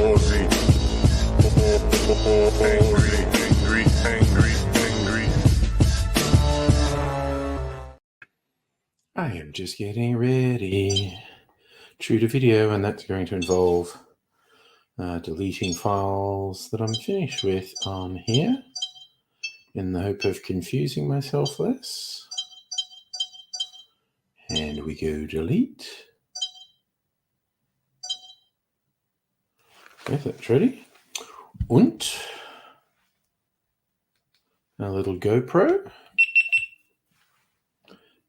Aussie. I am just getting ready. True to video, and that's going to involve deleting files that I'm finished with on here in the hope of confusing myself less. And we go delete. Okay, that's ready. And a little GoPro.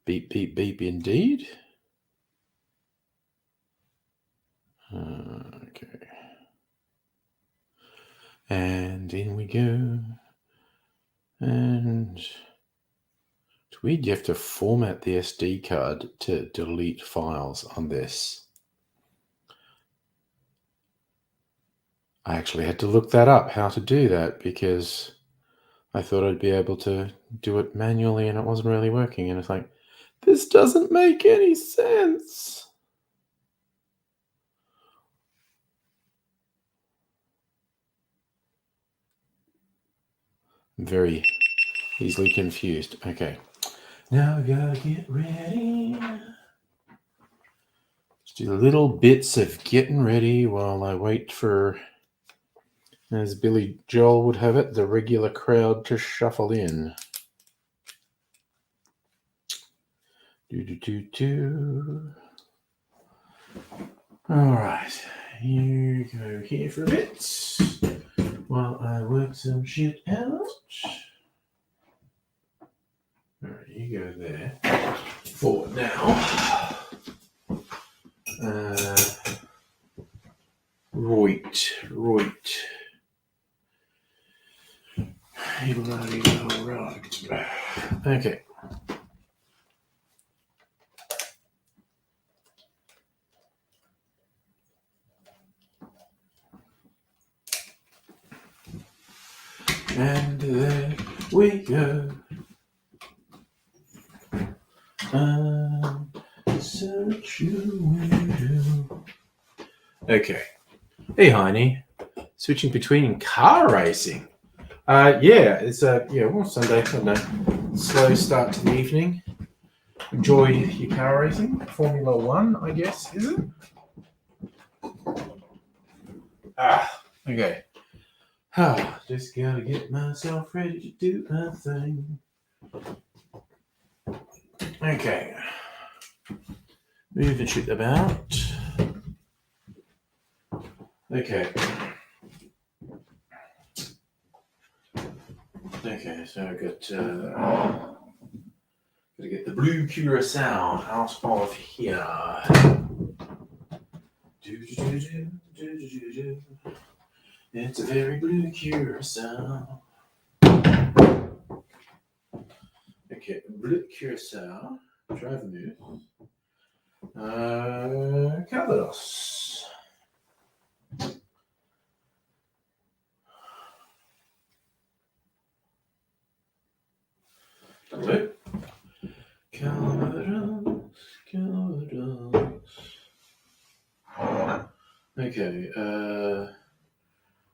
Beep, beep, beep indeed. Okay. And in we go. And it's weird you have to format the SD card to delete files on this. I actually had to look that up, how to do that, because I thought I'd be able to do it manually and it wasn't really working. And it's like, this doesn't make any sense. I'm very easily confused. Okay. Now we gotta get ready. Let's do little bits of getting ready while I wait for, as Billy Joel would have it, the regular crowd to shuffle in. All right, you go here for a bit while I work some shit out. All right, you go there for now. Right. Okay. And there we go. Such a weirdo. Okay. Hey, Heine. Switching between car racing. It's Sunday. I don't know. Slow start to the evening. Enjoy your car racing. Formula One, I guess, is it? Okay. Just gotta get myself ready to do a thing. Okay. Move and shoot about. Okay. Okay, so I've got to get the blue curacao out of here. It's a very blue curacao. Okay, blue curacao. Drive the move. Calvados. Hello. Calvados. Okay,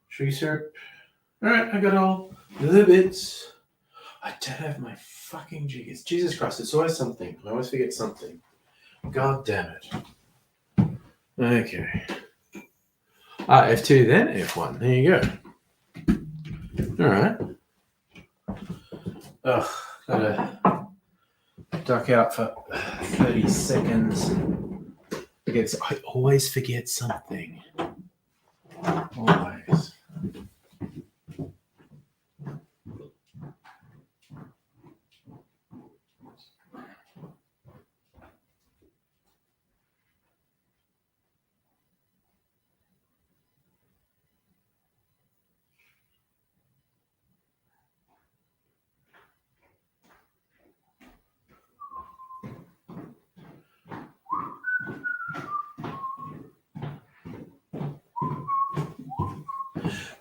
sugar syrup. Alright, I got all the bits. I don't have my fucking jiggers. Jesus Christ, it's always something. I always forget something. God damn it. Okay. F2 then, F1. There you go. Alright. Ugh, gotta duck out for 30 seconds. I always forget something. Always.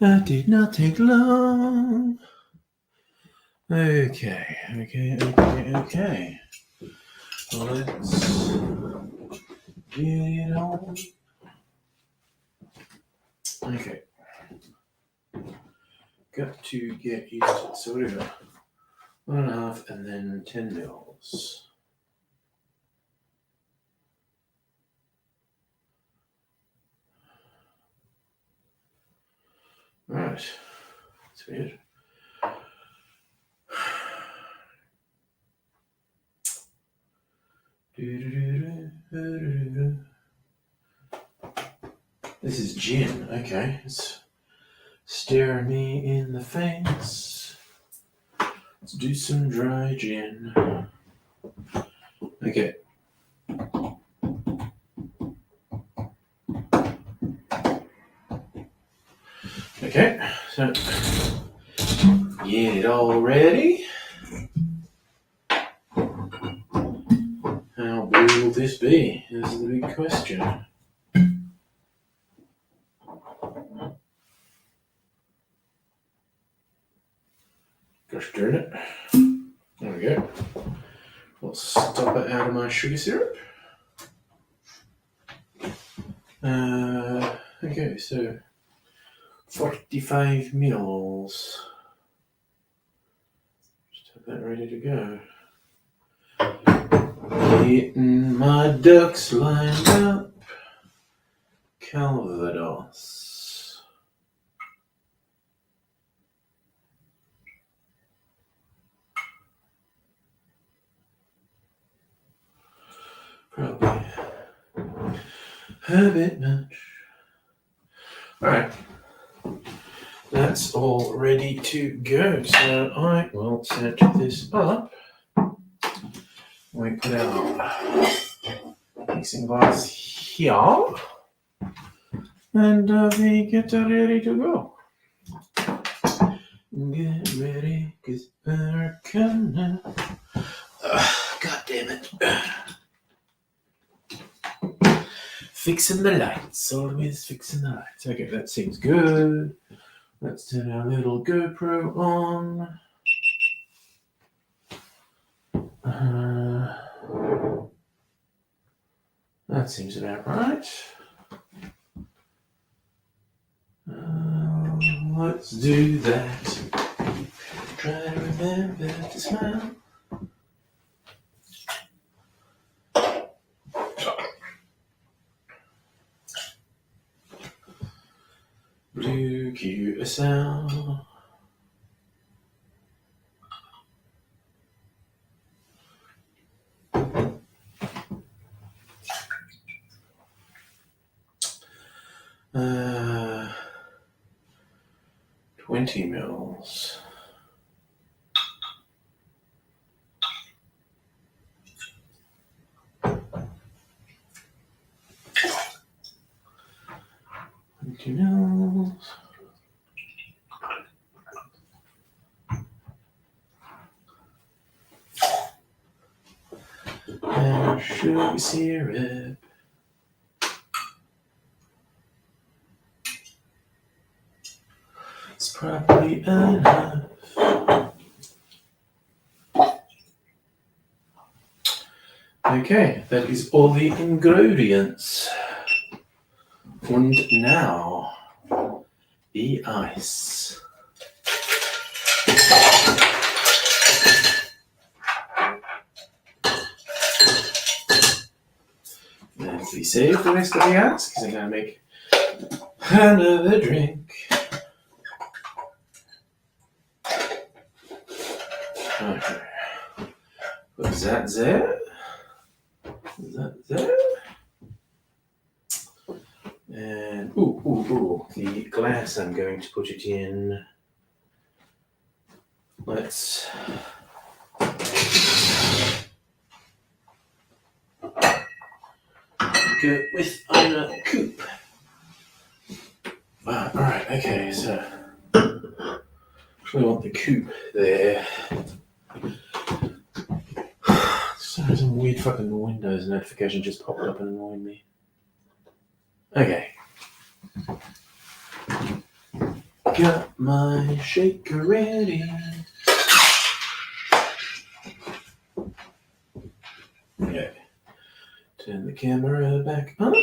That did not take long. Okay. Let's get it on. Okay. Got to get used to it. So we got 1.5 and then 10 mils. Right. That's weird. This is gin. Okay. It's staring me in the face. Let's do some dry gin. Okay. Okay, so get it all ready. How blue will this be? Is the big question. Gosh darn it. There we go. I'll stop it out of my sugar syrup. Okay, so 45 mils. Just have that ready to go. Getting my ducks lined up. Calvados. Probably a bit much. Alright. That's all ready to go. So I will set this up. We put our mixing glass here. And we get ready to go. Get ready, cause we're coming. God damn it. Fixing the lights, always fixing the lights. Okay, that seems good. Let's turn our little GoPro on. That seems about right. Let's do that. Try to remember to smile. Blue QSL. Uh, 20 mils. And sugar syrup. It's probably enough. Okay, that is all the ingredients. And now, the ice. And we save the rest of the ice because I'm going to make another drink. Okay. Put that there. That there. And, the glass I'm going to put it in. Let's go with a coupe. Alright, okay, so we want the coupe there. Some weird fucking Windows notification just popped up and annoyed me. Okay. got my shaker ready. Yeah. Turn the camera back on.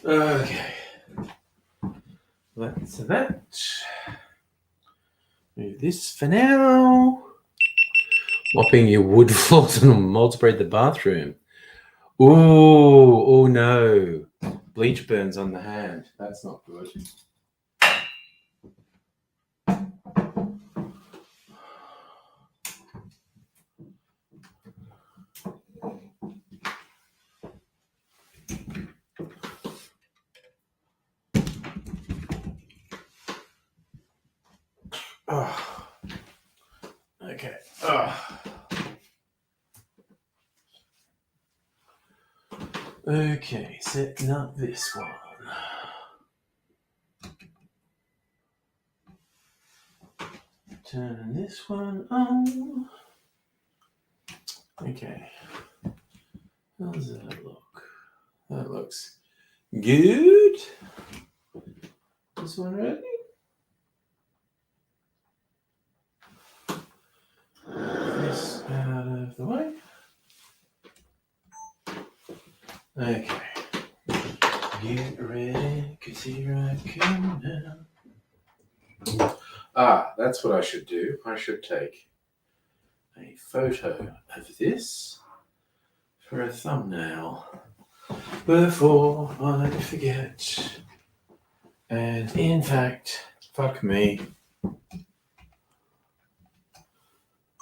Okay. That's that. Move this for now. Mopping your wood floors and mold sprayed the bathroom. Ooh, oh no. Bleach burns on the hand. That's not good. Oh. Okay. Oh. Okay, setting up this one. Turning this one on. Okay. How does that look? That looks good. This one ready? This out of the way. Okay. Get ready, cause here I come now. Ah, that's what I should do. I should take a photo of this for a thumbnail before I forget. And in fact, fuck me.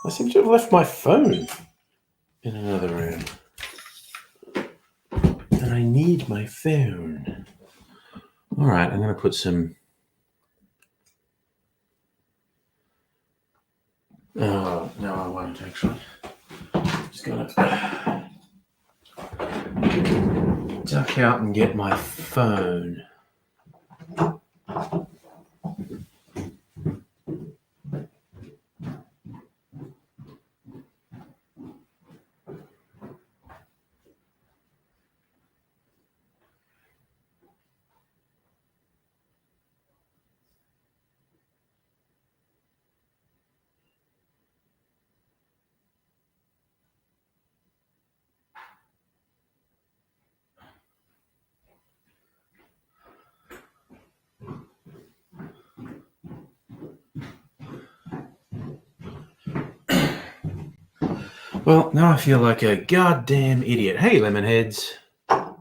I seem to have left my phone in another room. And I need my phone. All right, I'm going to put some... Oh, no, I won't actually. Just going to duck out and get my phone. Well, now I feel like a goddamn idiot. Hey, Lemonheads. I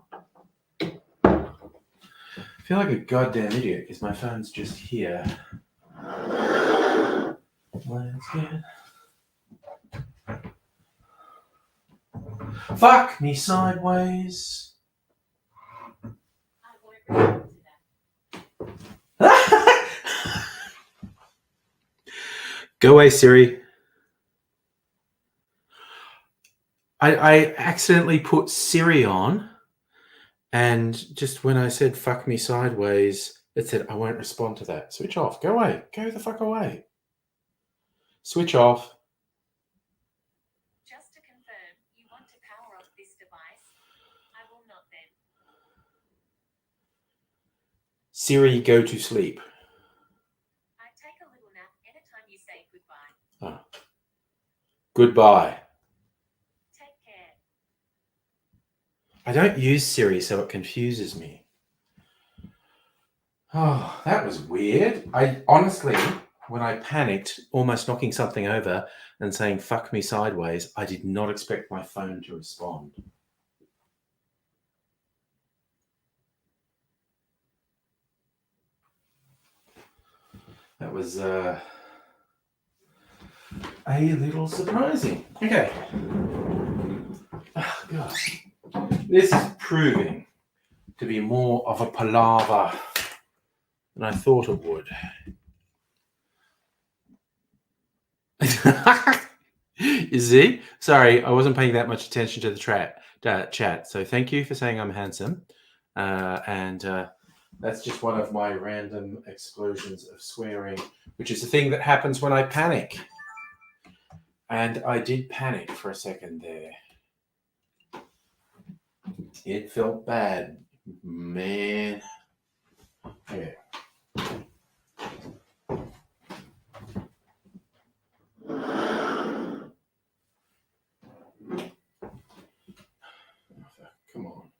feel like a goddamn idiot because my phone's just here. Let's get... Fuck me sideways. Go away, Siri. I accidentally put Siri on, and just when I said fuck me sideways, it said I won't respond to that. Switch off. Go away. Go the fuck away. Switch off. Just to confirm, you want to power off this device? I will not then. Siri, go to sleep. I take a little nap anytime you say goodbye. Oh. Goodbye. Take care. I don't use Siri, so it confuses me. Oh, that was weird. I honestly when I panicked, almost knocking something over and saying "fuck me" sideways, I did not expect my phone to respond. That was a little surprising. Okay. Oh, God. This is proving to be more of a palaver than I thought it would. You see? Sorry, I wasn't paying that much attention to the chat. So thank you for saying I'm handsome. And that's just one of my random explosions of swearing, which is the thing that happens when I panic. And I did panic for a second there. It felt bad, man. Okay. Come on.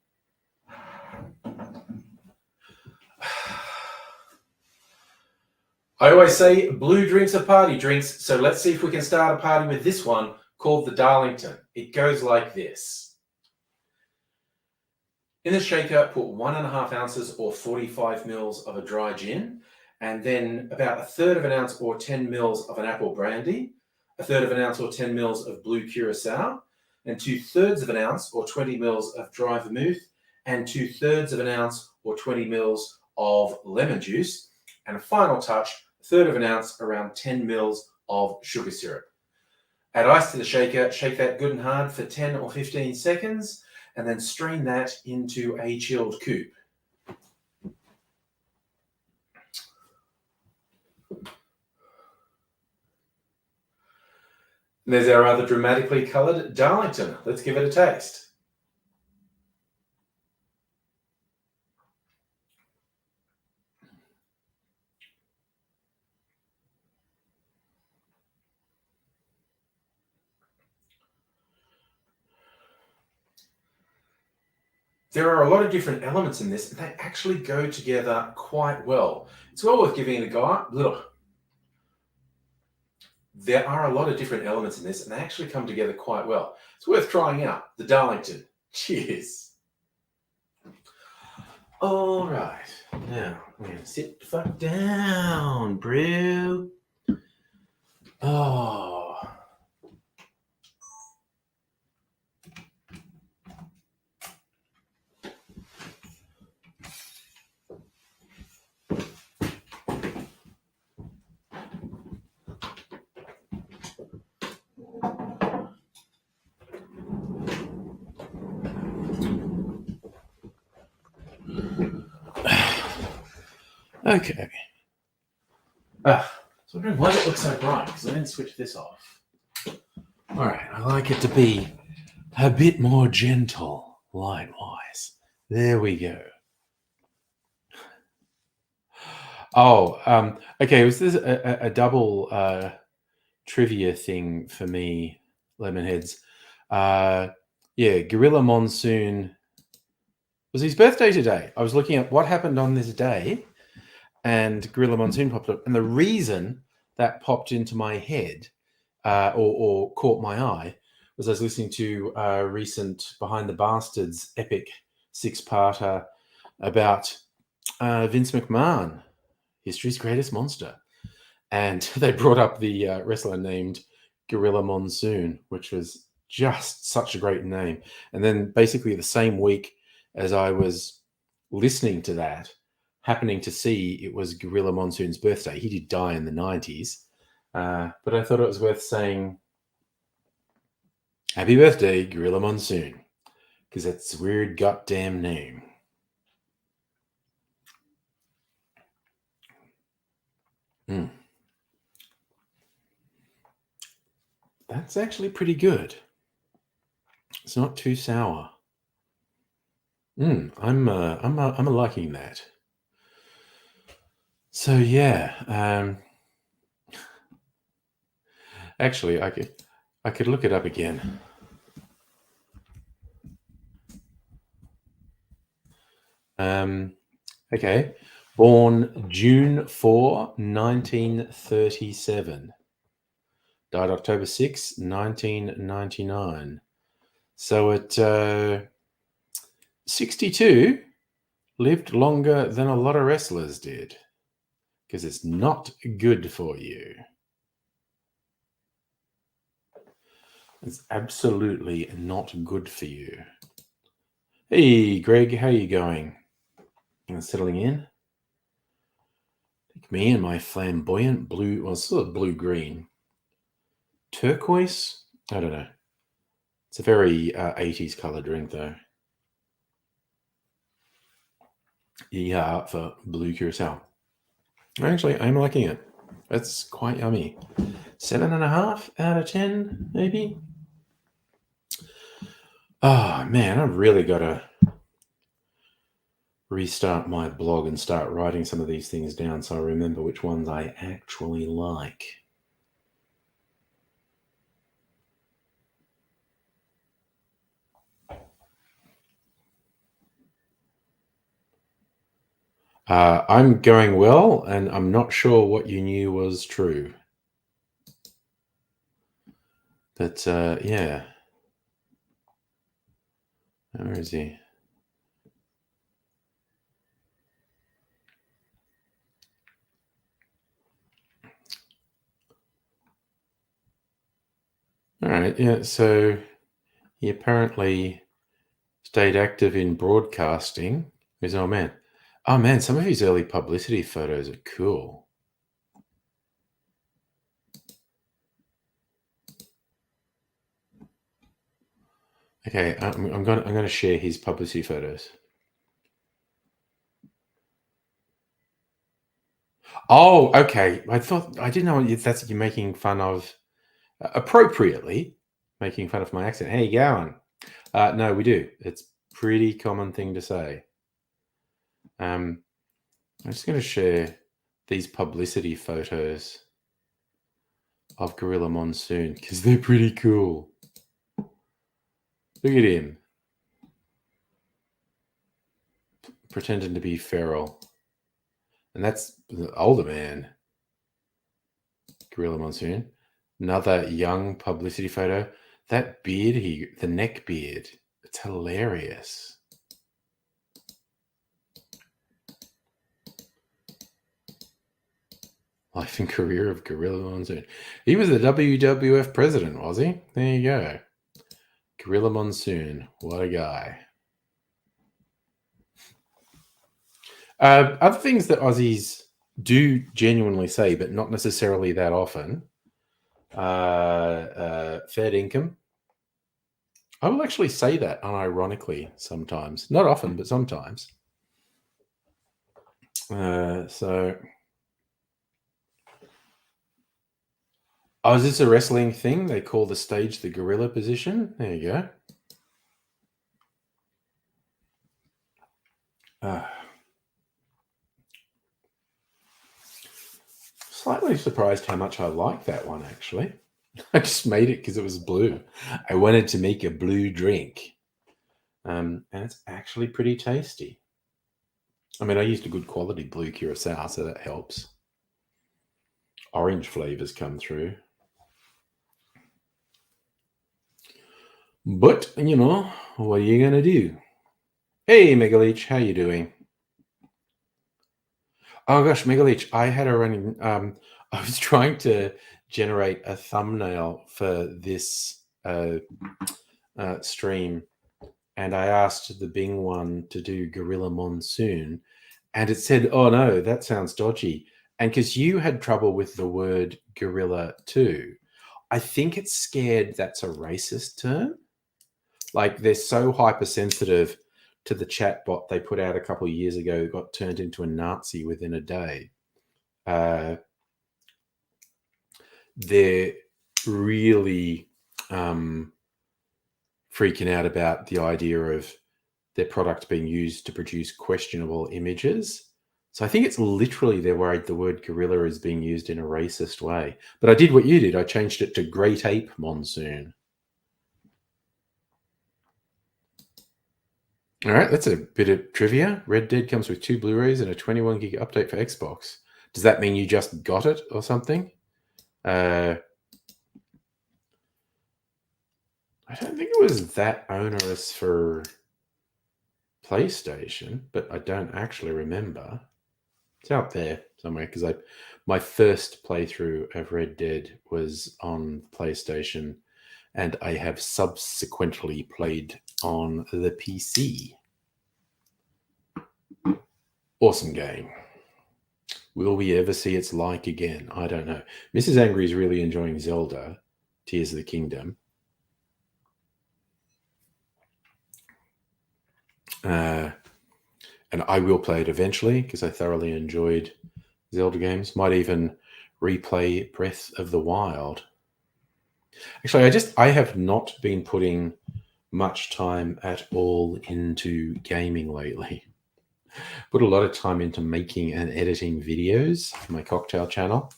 I always say blue drinks are party drinks, so let's see if we can start a party with this one called the Darlington. It goes like this. In the shaker, put 1.5 ounces or 45 mils of a dry gin, and then about 1/3 ounce or 10 mils of an apple brandy, 1/3 ounce or 10 mils of blue curacao, and 2/3 ounce or 20 mils of dry vermouth, and 2/3 ounce or 20 mils of lemon juice, and a final touch, 1/3 ounce, around 10 mils of sugar syrup. Add ice to the shaker, shake that good and hard for 10 or 15 seconds, and then strain that into a chilled coupe. And there's our rather dramatically coloured Darlington. Let's give it a taste. There are a lot of different elements in this, and they actually go together quite well. It's well worth giving it a go. Look, there are a lot of different elements in this, and they actually come together quite well. It's worth trying out. The Darlington. Cheers. All right. Now, I'm going to sit the fuck down, brew. Oh. Okay. So I'm wondering why it looks so bright, because I didn't switch this off. All right, I like it to be a bit more gentle, light-wise. There we go. Oh, okay. Was this a double trivia thing for me, Lemonheads? Yeah, Gorilla Monsoon was his birthday today. I was looking at what happened on this day, and Gorilla Monsoon popped up. And the reason that popped into my head or caught my eye was I was listening to a recent Behind the Bastards epic 6-parter about Vince McMahon, history's greatest monster. And they brought up the wrestler named Gorilla Monsoon, which was just such a great name. And then basically the same week as I was listening to that, happening to see it was Gorilla Monsoon's birthday. He did die in the 90s. But I thought it was worth saying, happy birthday, Gorilla Monsoon, because that's a weird goddamn name. That's actually pretty good. It's not too sour. I'm liking that. So yeah, actually, I could look it up again. Okay, Born June 4, 1937. Died October 6, 1999. So at 62, lived longer than a lot of wrestlers did. Because it's not good for you. It's absolutely not good for you. Hey, Greg, how you going? Settling in? Me and my flamboyant blue, well, it's sort of blue-green. Turquoise? I don't know. It's a very 80s color drink, though. Yeah, for blue curacao. Actually, I'm liking it. It's quite yummy. 7.5 out of 10, maybe? Oh, man, I've really got to restart my blog and start writing some of these things down so I remember which ones I actually like. I'm going well, and I'm not sure what you knew was true. But, yeah. Where is he? All right, yeah, so he apparently stayed active in broadcasting. He's, oh man, some of his early publicity photos are cool. Okay, I'm going to share his publicity photos. Oh, okay. I didn't know if that's you're making fun of appropriately making fun of my accent. How you going? No, we do. It's pretty common thing to say. I'm just going to share these publicity photos of Gorilla Monsoon because they're pretty cool. Look at him. Pretending to be feral. And that's the older man. Gorilla Monsoon. Another young publicity photo. That beard, the neck beard, it's hilarious. Life and career of Gorilla Monsoon. He was the WWF president, was he? There you go. Gorilla Monsoon. What a guy. Other things that Aussies do genuinely say, but not necessarily that often. Fair income. I will actually say that unironically sometimes. Not often, but sometimes. So... Oh, is this a wrestling thing? They call the stage the gorilla position. There you go. Slightly surprised how much I like that one, actually. I just made it because it was blue. I wanted to make a blue drink. And it's actually pretty tasty. I mean, I used a good quality blue curacao, so that helps. Orange flavors come through. But, you know, what are you going to do? Hey, Megaleech, how you doing? Oh, gosh, Megaleech, I had a running... I was trying to generate a thumbnail for this stream, and I asked the Bing one to do Gorilla Monsoon, and it said, oh, no, that sounds dodgy. And because you had trouble with the word gorilla too, I think it's scared that's a racist term. Like, they're so hypersensitive to the chat bot they put out a couple of years ago that got turned into a Nazi within a day. They're really freaking out about the idea of their product being used to produce questionable images. So I think it's literally they're worried the word gorilla is being used in a racist way. But I did what you did. I changed it to Great Ape Monsoon. All right, that's a bit of trivia. Red Dead comes with 2 Blu-rays and a 21 gig update for Xbox. Does that mean you just got it or something? I don't think it was that onerous for PlayStation, but I don't actually remember. It's out there somewhere because my first playthrough of Red Dead was on PlayStation, and I have subsequently played on the PC. Awesome game. Will we ever see its like again? I don't know. Mrs. Angry is really enjoying Zelda, Tears of the Kingdom. And I will play it eventually because I thoroughly enjoyed Zelda games. Might even replay Breath of the Wild. Actually, I have not been putting much time at all into gaming lately. Put a lot of time into making and editing videos for my cocktail channel.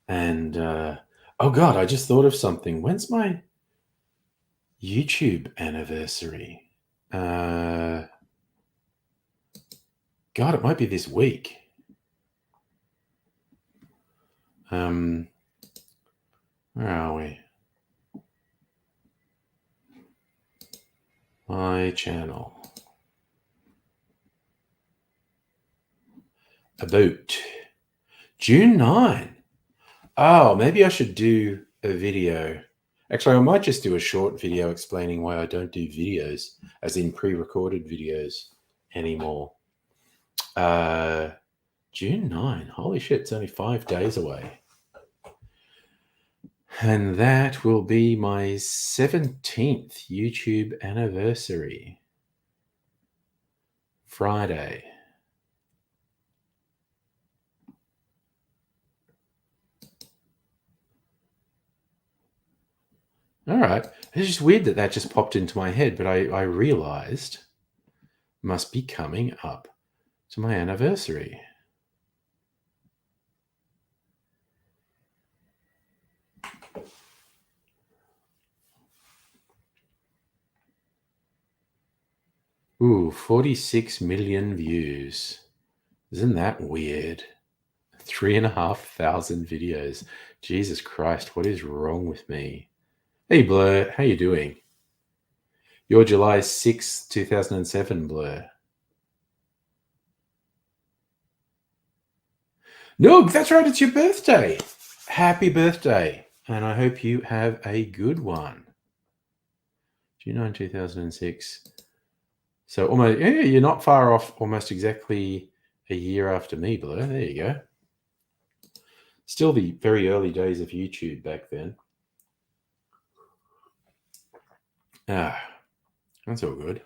And oh god, I just thought of something. When's my YouTube anniversary? God, it might be this week. Where are we? My channel. About June 9. Oh, maybe I should do a video. Actually, I might just do a short video explaining why I don't do videos, as in pre-recorded videos anymore. June 9. Holy shit, it's only 5 days away. And that will be my 17th YouTube anniversary. Friday. All right. It's just weird that just popped into my head, but I realized must be coming up to my anniversary. Ooh, 46 million views. Isn't that weird? 3,500 videos. Jesus Christ, what is wrong with me? Hey Blur, how you doing? You're July 6th, 2007, Blur. No, that's right, it's your birthday. Happy birthday. And I hope you have a good one. June 9, 2006. So almost, yeah, you're not far off, almost exactly a year after me, Blur. There you go. Still the very early days of YouTube back then. Ah, that's all good.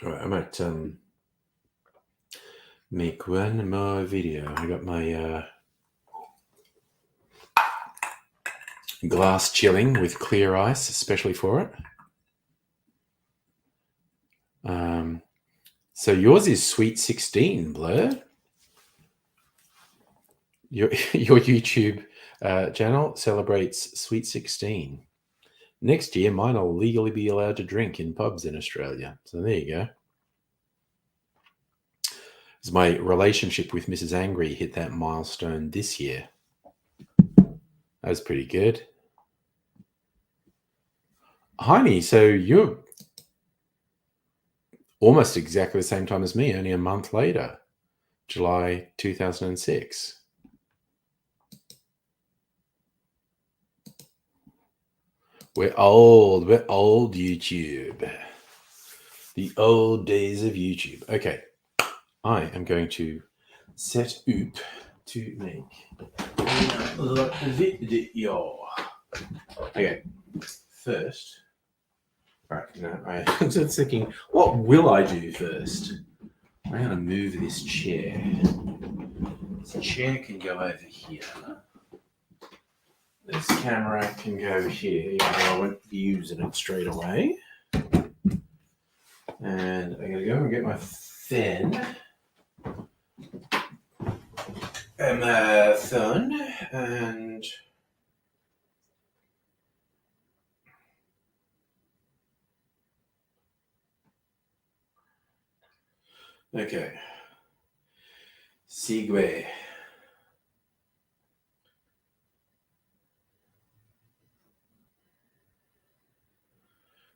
All right, I might make one more video. I got my glass chilling with clear ice, especially for it. So yours is Sweet 16, Blur. Your YouTube channel celebrates Sweet 16. Next year, mine will legally be allowed to drink in pubs in Australia. So there you go. As my relationship with Mrs. Angry hit that milestone this year. That was pretty good. Heine, so you're almost exactly the same time as me, only a month later, July 2006. We're old YouTube. The old days of YouTube. Okay, I am going to set up to make a video. Okay, first, all right, no, I'm just thinking, what will I do first? I'm going to move this chair. This chair can go over here. This camera can go here, even though I won't be using it straight away. And I'm going to go and get my fan. And my phone. And Okay. Sigue.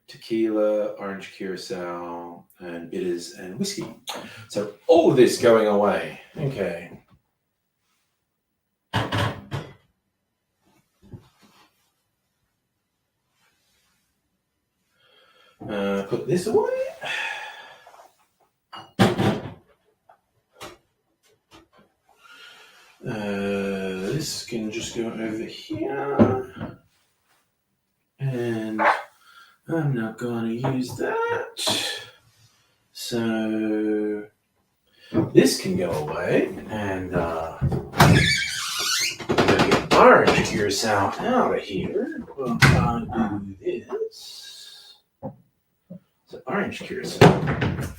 Tequila, orange curacao, and bitters and whiskey. So all of this going away. Okay. Put this away. This can just go over here. And I'm not going to use that. So this can go away. And get orange curacao out of here. We'll do this. So orange curacao.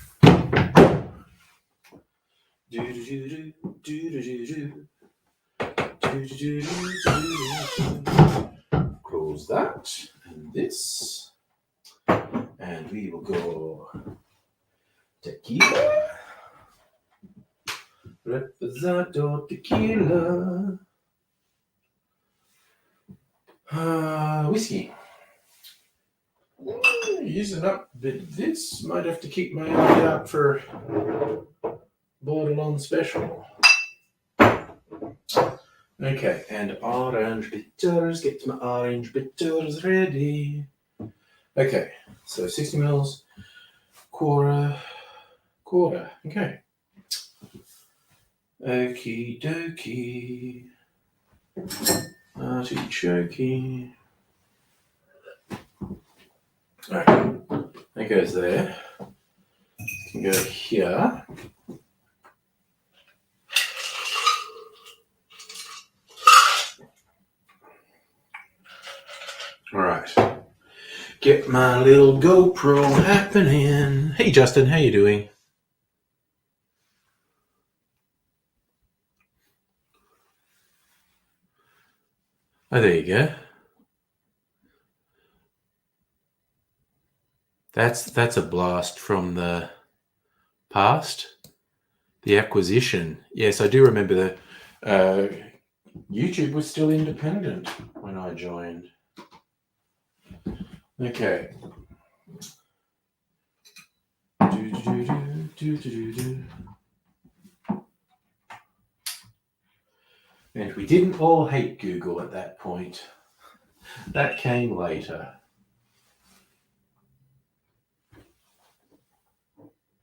Close that and this, and we will go tequila, reposado tequila, whiskey. Using up a bit of this, might have to keep my eye out for bottle on special. Okay, and orange bitters. Get my orange bitters ready. Okay, so 60 mils, quarter. Okay. Okie dokie. Artichoke. Alright, that goes there. Can go here. Alright. Get my little GoPro happening. Hey Justin, how you doing? Oh, there you go. That's a blast from the past. The acquisition. Yes, I do remember that YouTube was still independent when I joined. Okay. And we didn't all hate Google at that point. That came later.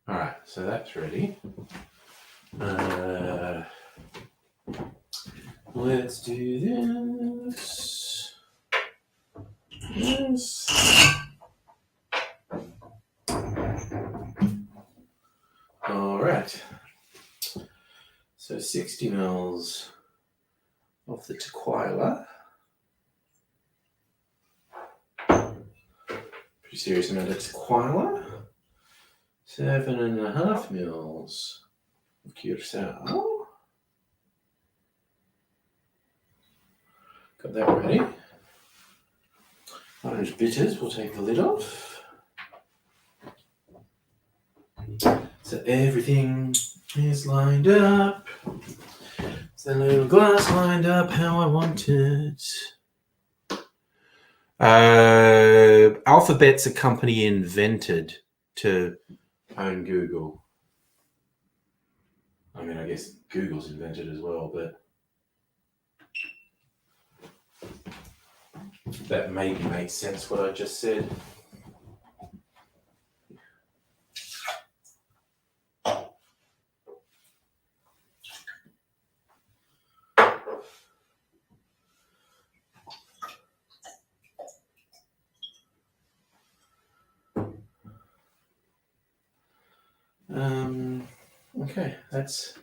All right, so that's ready. Let's do this. Yes. All right. So 60 mils of the tequila. Pretty serious amount of tequila. 7.5 mils of curacao. Got that ready. Orange bitters, we'll take the lid off. So everything is lined up. It's the little glass lined up how I want it. Alphabet's a company invented to own Google. I mean, I guess Google's invented as well, but that maybe makes sense what I just said. Okay, that's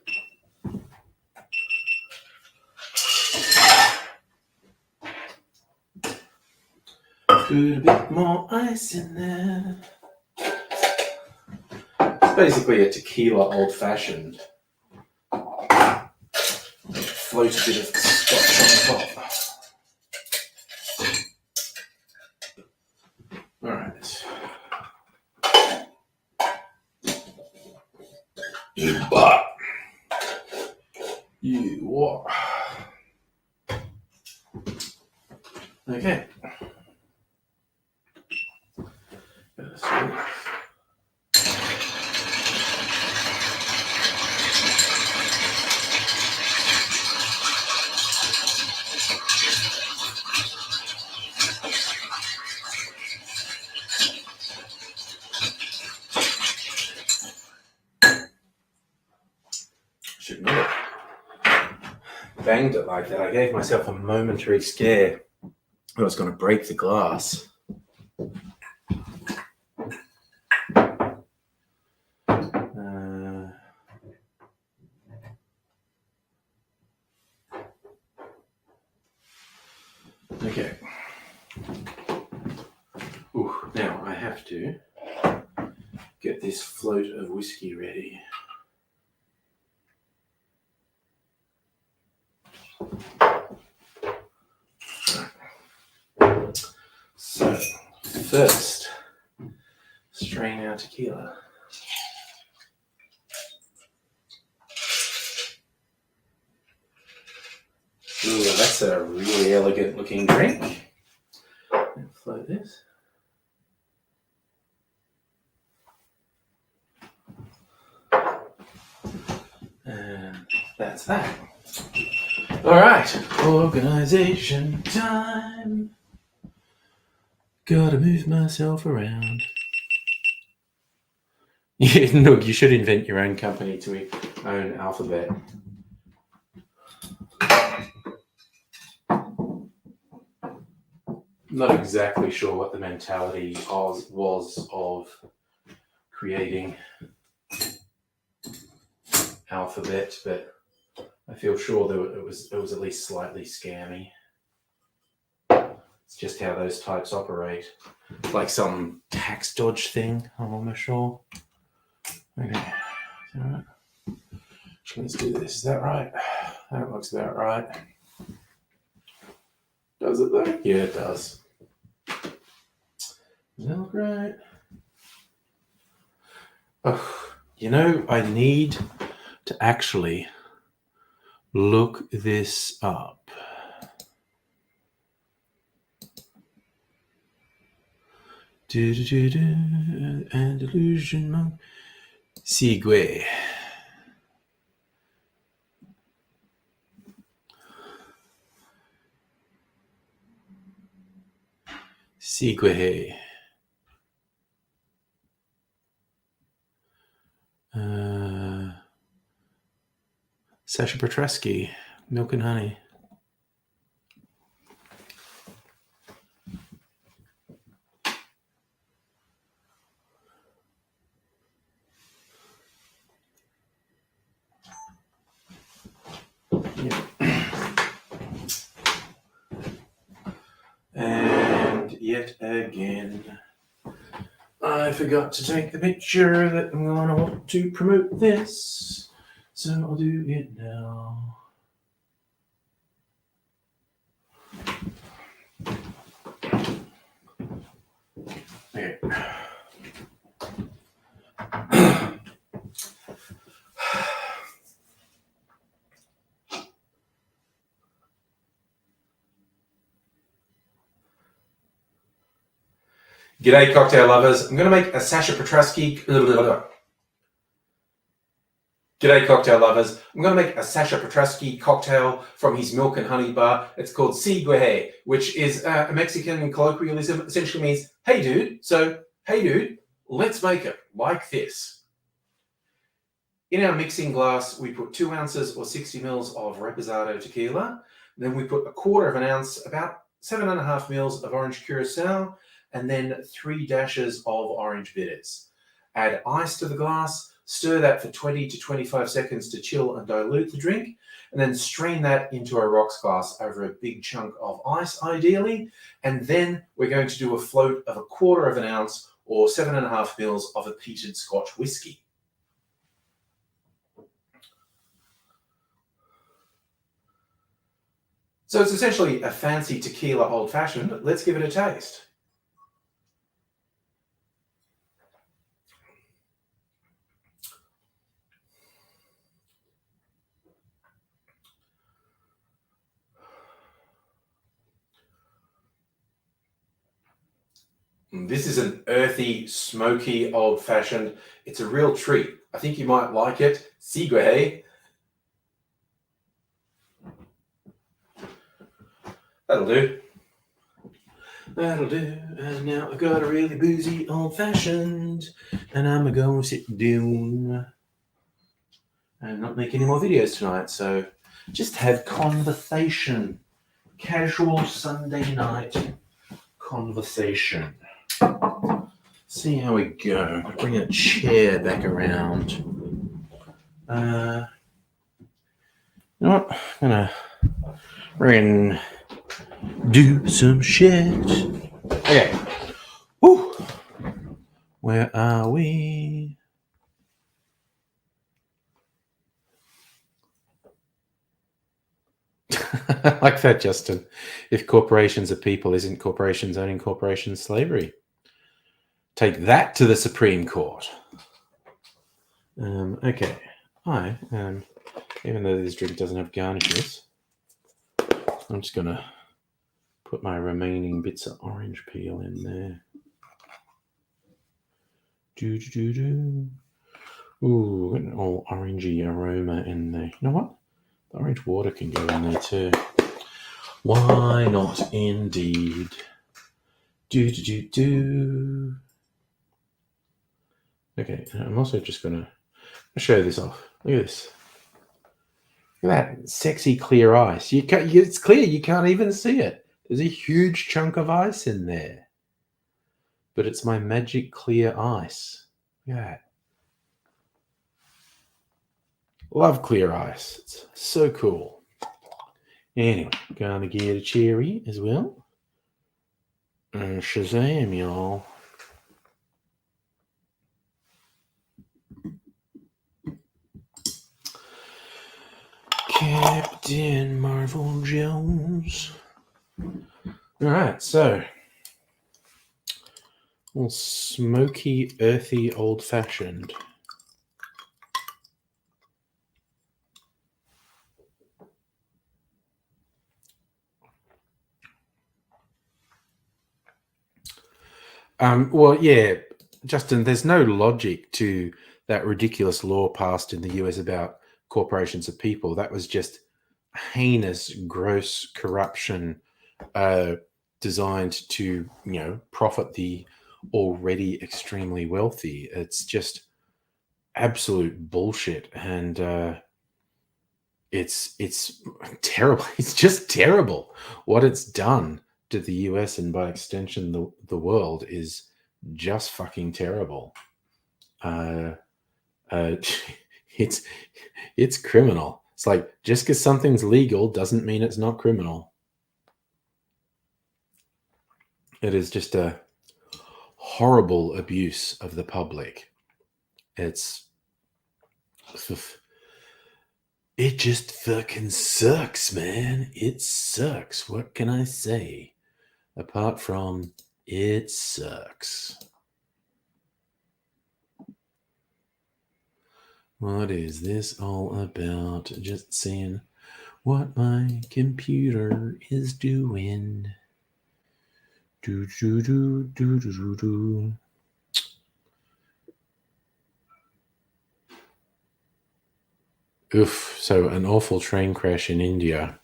put a bit more ice in there. It's basically a tequila old-fashioned. Float a bit of scotch on top. All right. But you what? Okay. Should not have banged it like that. I gave myself a momentary scare. I was going to break the glass. Okay. Ooh, now I have to get this float of whiskey ready. So, first, strain our tequila. Ooh, that's a really elegant looking drink. And float this. And that's that. All right, organization time. Gotta move myself around. Yeah, look, you should invent your own company to own Alphabet. Not exactly sure what the mentality was of creating Alphabet, but I feel sure that it was at least slightly scammy. It's just how those types operate. Like some tax dodge thing, I'm almost sure. Okay, all right. Let's do this. Is that right? That looks about right. Does it though? Yeah, it does. Does that look right? Oh, you know, I need to actually look this up. Andalusian Sigue. Sigue. Sasha Petresky, Milk and Honey. And yet again, I forgot to take the picture that I'm going to want to promote this. So I'll do it now. Okay. G'day, cocktail lovers. I'm going to make a Sasha Petresky. G'day, cocktail lovers. I'm going to make a Sasha Petresky cocktail from his Milk and Honey bar. It's called Sigue, which is a Mexican colloquialism. Essentially means, hey, dude. So, hey, dude, let's make it like this. In our mixing glass, we put 2 ounces or 60 mils of Reposado tequila. Then we put 1/4 ounce, about 7.5 mils of orange curacao, and then 3 dashes of orange bitters. Add ice to the glass, stir that for 20 to 25 seconds to chill and dilute the drink, and then strain that into a rocks glass over a big chunk of ice, ideally. And then we're going to do a float of 1/4 ounce or 7.5 mils of a peated Scotch whiskey. So it's essentially a fancy tequila old-fashioned. Let's give it a taste. This is an earthy, smoky, old-fashioned. It's a real treat. I think you might like it. Sigwe. That'll do. That'll do. And now I've got a really boozy old-fashioned, and I'm going to sit down and not make any more videos tonight. So just have conversation. Casual Sunday night conversation. See how we go. Bring a chair back around. You know what? I'm gonna do some shit. Okay. Woo. Where are we? Like that, Justin. If corporations are people, isn't corporations owning corporations slavery? Take that to the Supreme Court. Okay. Hi. Even though this drink doesn't have garnishes, I'm just going to put my remaining bits of orange peel in there. Ooh, an all orangey aroma in there. You know what? The orange water can go in there too. Why not, indeed? Okay, I'm also just going to show this off. Look at this. Look at that sexy clear ice. It's clear. You can't even see it. There's a huge chunk of ice in there. But it's my magic clear ice. Look at that. Love clear ice. It's so cool. Anyway, gonna get a cherry as well. And Shazam, y'all. Captain Marvel Jones. All right, so all smoky, earthy, old-fashioned. Well, yeah, Justin, there's no logic to that ridiculous law passed in the US about corporations of people. That was just heinous, gross corruption designed to, profit the already extremely wealthy. It's just absolute bullshit, and it's terrible. It's just terrible. What it's done to the US and by extension the world is just fucking terrible. It's criminal. It's like, just because something's legal doesn't mean it's not criminal. It is just a horrible abuse of the public. It just fucking sucks, man. It sucks. What can I say? Apart from, it sucks. What is this all about? Just seeing what my computer is doing. Do. Oof, so an awful train crash in India.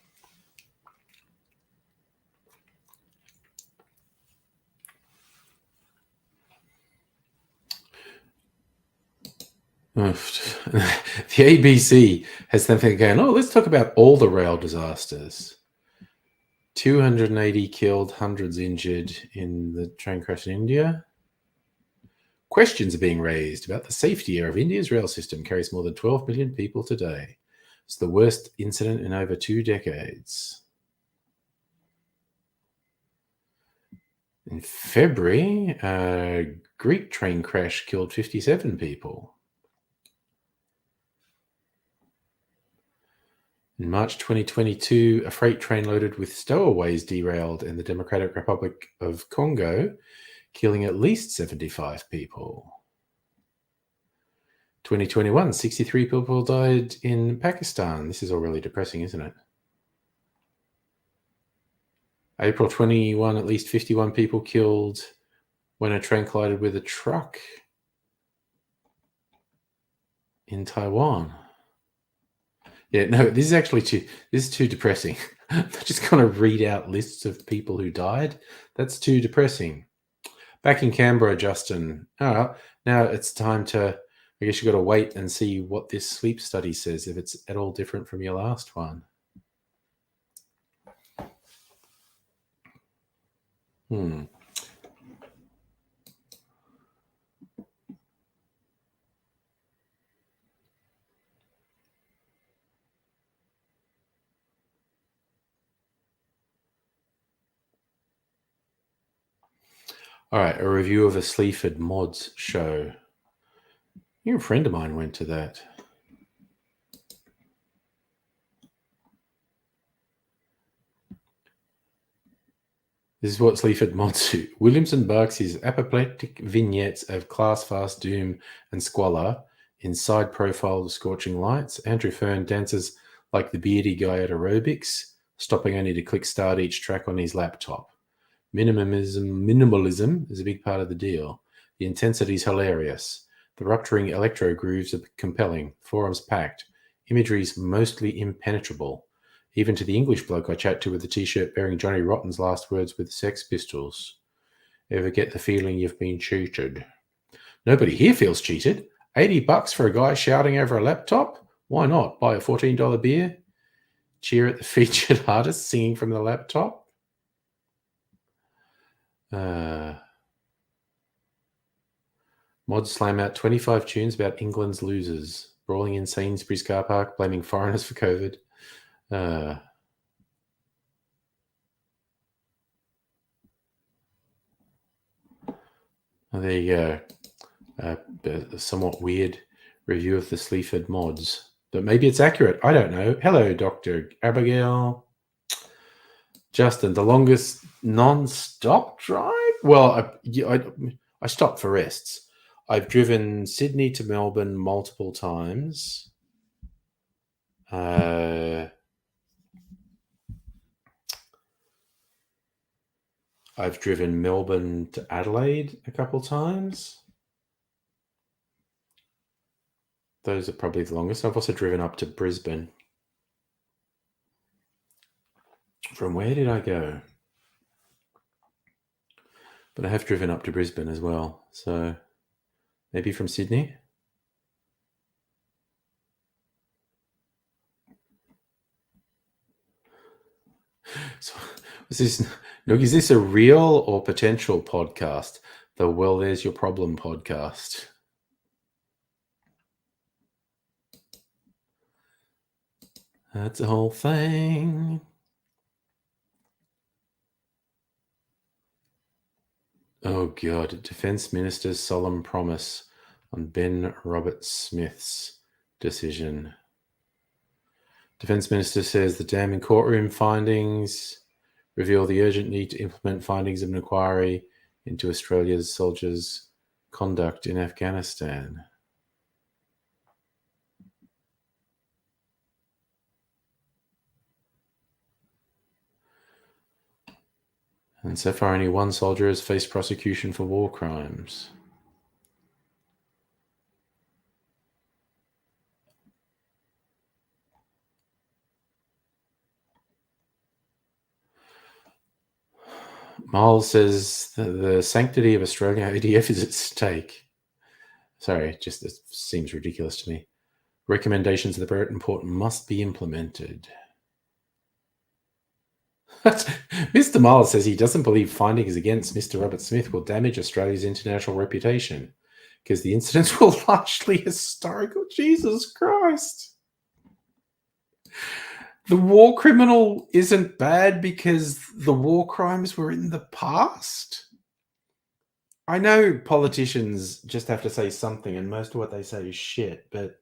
Oof. The ABC has something going, let's talk about all the rail disasters. 280 killed, hundreds injured in the train crash in India. Questions are being raised about the safety of India's rail system. Carries more than 12 million people today. It's the worst incident in over 2 decades. In February, a Greek train crash killed 57 people. In March 2022, a freight train loaded with stowaways derailed in the Democratic Republic of Congo, killing at least 75 people. 2021, 63 people died in Pakistan. This is all really depressing, isn't it? April 21, at least 51 people killed when a train collided with a truck in Taiwan. Yeah, no, this is too depressing. I'm just going to read out lists of people who died. That's too depressing. Back in Canberra, Justin. Now it's time to, I guess you got to wait and see what this sleep study says, if it's at all different from your last one. All right, a review of a Sleaford Mods show. A friend of mine went to that. This is what Sleaford Mods do. Williams embarks his apoplectic vignettes of class, fast, doom, and squalor in side profile of scorching lights. Andrew Fern dances like the beardy guy at aerobics, stopping only to click start each track on his laptop. Minimalism is a big part of the deal. The intensity is hilarious. The rupturing electro grooves are compelling. Forums packed. Imagery's mostly impenetrable. Even to the English bloke I chat to with the t-shirt bearing Johnny Rotten's last words with Sex Pistols. Ever get the feeling you've been cheated? Nobody here feels cheated. $80 for a guy shouting over a laptop? Why not? Buy a $14 beer? Cheer at the featured artist singing from the laptop? Mods slam out 25 tunes about England's losers. Brawling in Sainsbury's car park, blaming foreigners for COVID. There you go. A somewhat weird review of the Sleaford Mods. But maybe it's accurate. I don't know. Hello, Dr. Abigail. Justin, the longest non-stop drive? Well, I stopped for rests. I've driven Sydney to Melbourne multiple times. I've driven Melbourne to Adelaide a couple times. Those are probably the longest. I've also driven up to Brisbane. From where did I go? But I have driven up to Brisbane as well. So maybe from Sydney. So is this a real or potential podcast? The Well, There's Your Problem podcast. That's the whole thing. Oh, God. Defence Minister's solemn promise on Ben Roberts-Smith's decision. Defence Minister says the damning courtroom findings reveal the urgent need to implement findings of an inquiry into Australia's soldiers' conduct in Afghanistan. And so far, only one soldier has faced prosecution for war crimes. Miles says the sanctity of Australian ADF is at stake. Sorry, just it seems ridiculous to me. Recommendations of the Barrett Report must be implemented. Mr. Miles says he doesn't believe findings against Mr. Robert Smith will damage Australia's international reputation because the incidents were largely historical. Jesus Christ. The war criminal isn't bad because the war crimes were in the past. I know politicians just have to say something, and most of what they say is shit, but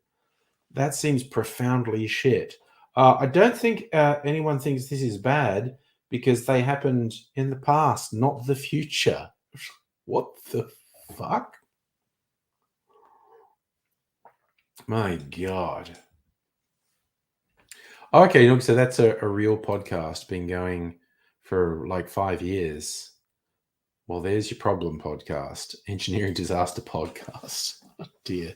that seems profoundly shit. I don't think anyone thinks this is bad because they happened in the past, not the future. What the fuck? My God. Okay, look, so that's a real podcast, been going for like 5 years. Well, there's your problem podcast. Engineering disaster podcast. Oh, dear.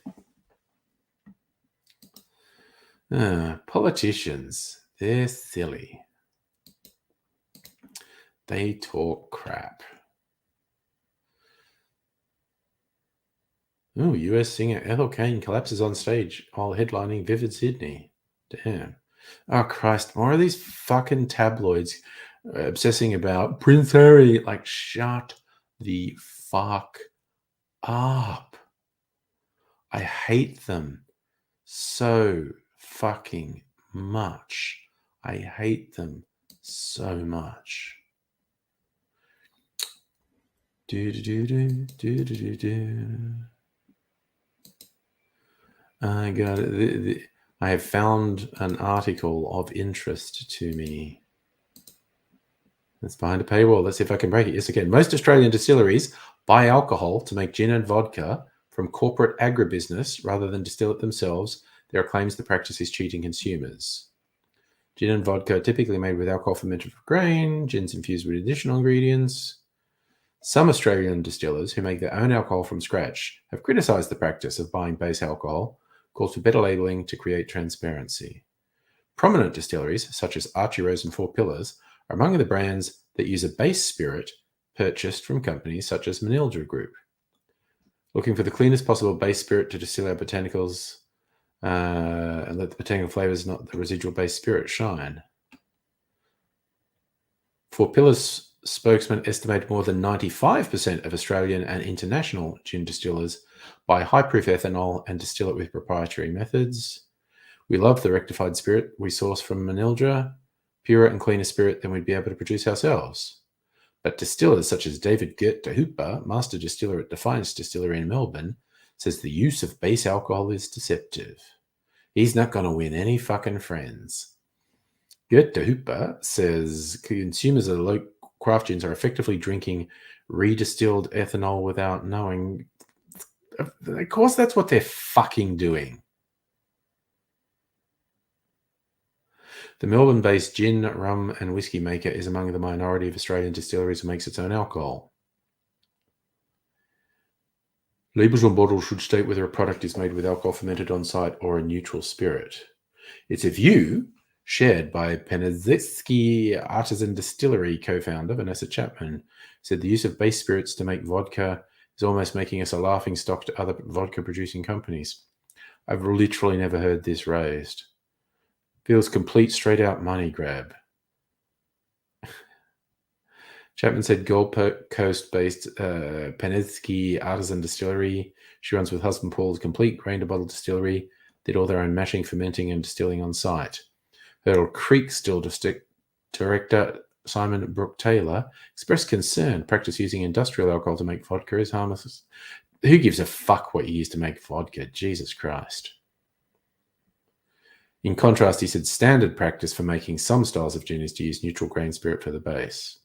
Politicians. They're silly. They talk crap. Oh, US singer Ethel Cain collapses on stage while headlining Vivid Sydney. Damn. Oh, Christ. More of these fucking tabloids obsessing about Prince Harry. Like, shut the fuck up. I hate them so fucking much. I hate them so much. Do do do do do do do do. I got it. I have found an article of interest to me. It's behind a paywall. Let's see if I can break it. Yes, again. Most Australian distilleries buy alcohol to make gin and vodka from corporate agribusiness rather than distill it themselves. There are claims the practice is cheating consumers. Gin and vodka are typically made with alcohol fermented from grain. Gin's infused with additional ingredients. Some Australian distillers who make their own alcohol from scratch have criticised the practice of buying base alcohol, called for better labelling to create transparency. Prominent distilleries, such as Archie Rose and Four Pillars, are among the brands that use a base spirit purchased from companies such as Manildra Group. Looking for the cleanest possible base spirit to distill our botanicals and let the botanical flavours, not the residual base spirit, shine. Four Pillars spokesman estimated more than 95% of Australian and international gin distillers buy high-proof ethanol and distill it with proprietary methods. We love the rectified spirit we source from Manildra, purer and cleaner spirit than we'd be able to produce ourselves. But distillers such as David Gert de Hooper, master distiller at Defiance Distillery in Melbourne, says the use of base alcohol is deceptive. He's not going to win any fucking friends. Gert de Hooper says consumers of low craft gins are effectively drinking redistilled ethanol without knowing. Of course, that's what they're fucking doing. The Melbourne-based gin, rum and whiskey maker is among the minority of Australian distilleries who makes its own alcohol. Labels on bottles should state whether a product is made with alcohol fermented on site or a neutral spirit. It's a view shared by Penizetsky Artisan Distillery co-founder Vanessa Chapman, said the use of base spirits to make vodka is almost making us a laughing stock to other vodka-producing companies. I've literally never heard this raised. Feels complete straight-out money grab. Chapman said Gold Coast-based Penizetsky Artisan Distillery, she runs with husband Paul's complete grain-to-bottle distillery, did all their own mashing, fermenting, and distilling on site. Hurdle Creek Still Director Simon Brooke Taylor expressed concern practice using industrial alcohol to make vodka is harmless. Who gives a fuck what you use to make vodka? Jesus Christ. In contrast, he said standard practice for making some styles of gin is to use neutral grain spirit for the base.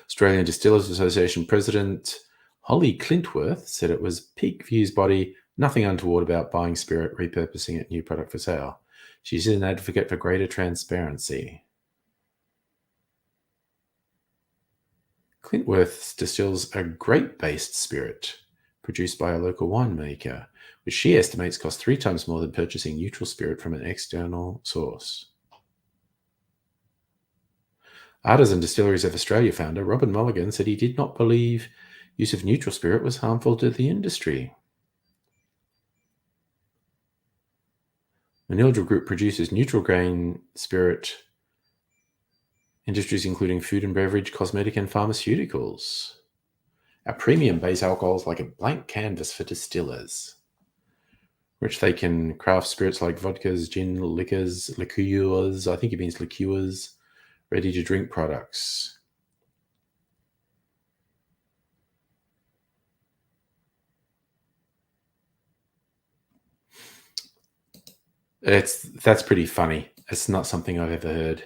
Australian Distillers Association President Holly Clintworth said it was peak View's body, nothing untoward about buying spirit, repurposing it, new product for sale. She's an advocate for greater transparency. Clintworth distills a grape-based spirit produced by a local winemaker, which she estimates costs 3 times more than purchasing neutral spirit from an external source. Artisan Distilleries of Australia founder Robin Mulligan said he did not believe use of neutral spirit was harmful to the industry. Manildra Group produces neutral grain spirit industries including food and beverage, cosmetic and pharmaceuticals. Our premium base alcohol is like a blank canvas for distillers, which they can craft spirits like vodkas, gin, liqueurs, I think it means liqueurs, ready-to-drink products. That's pretty funny. It's not something I've ever heard.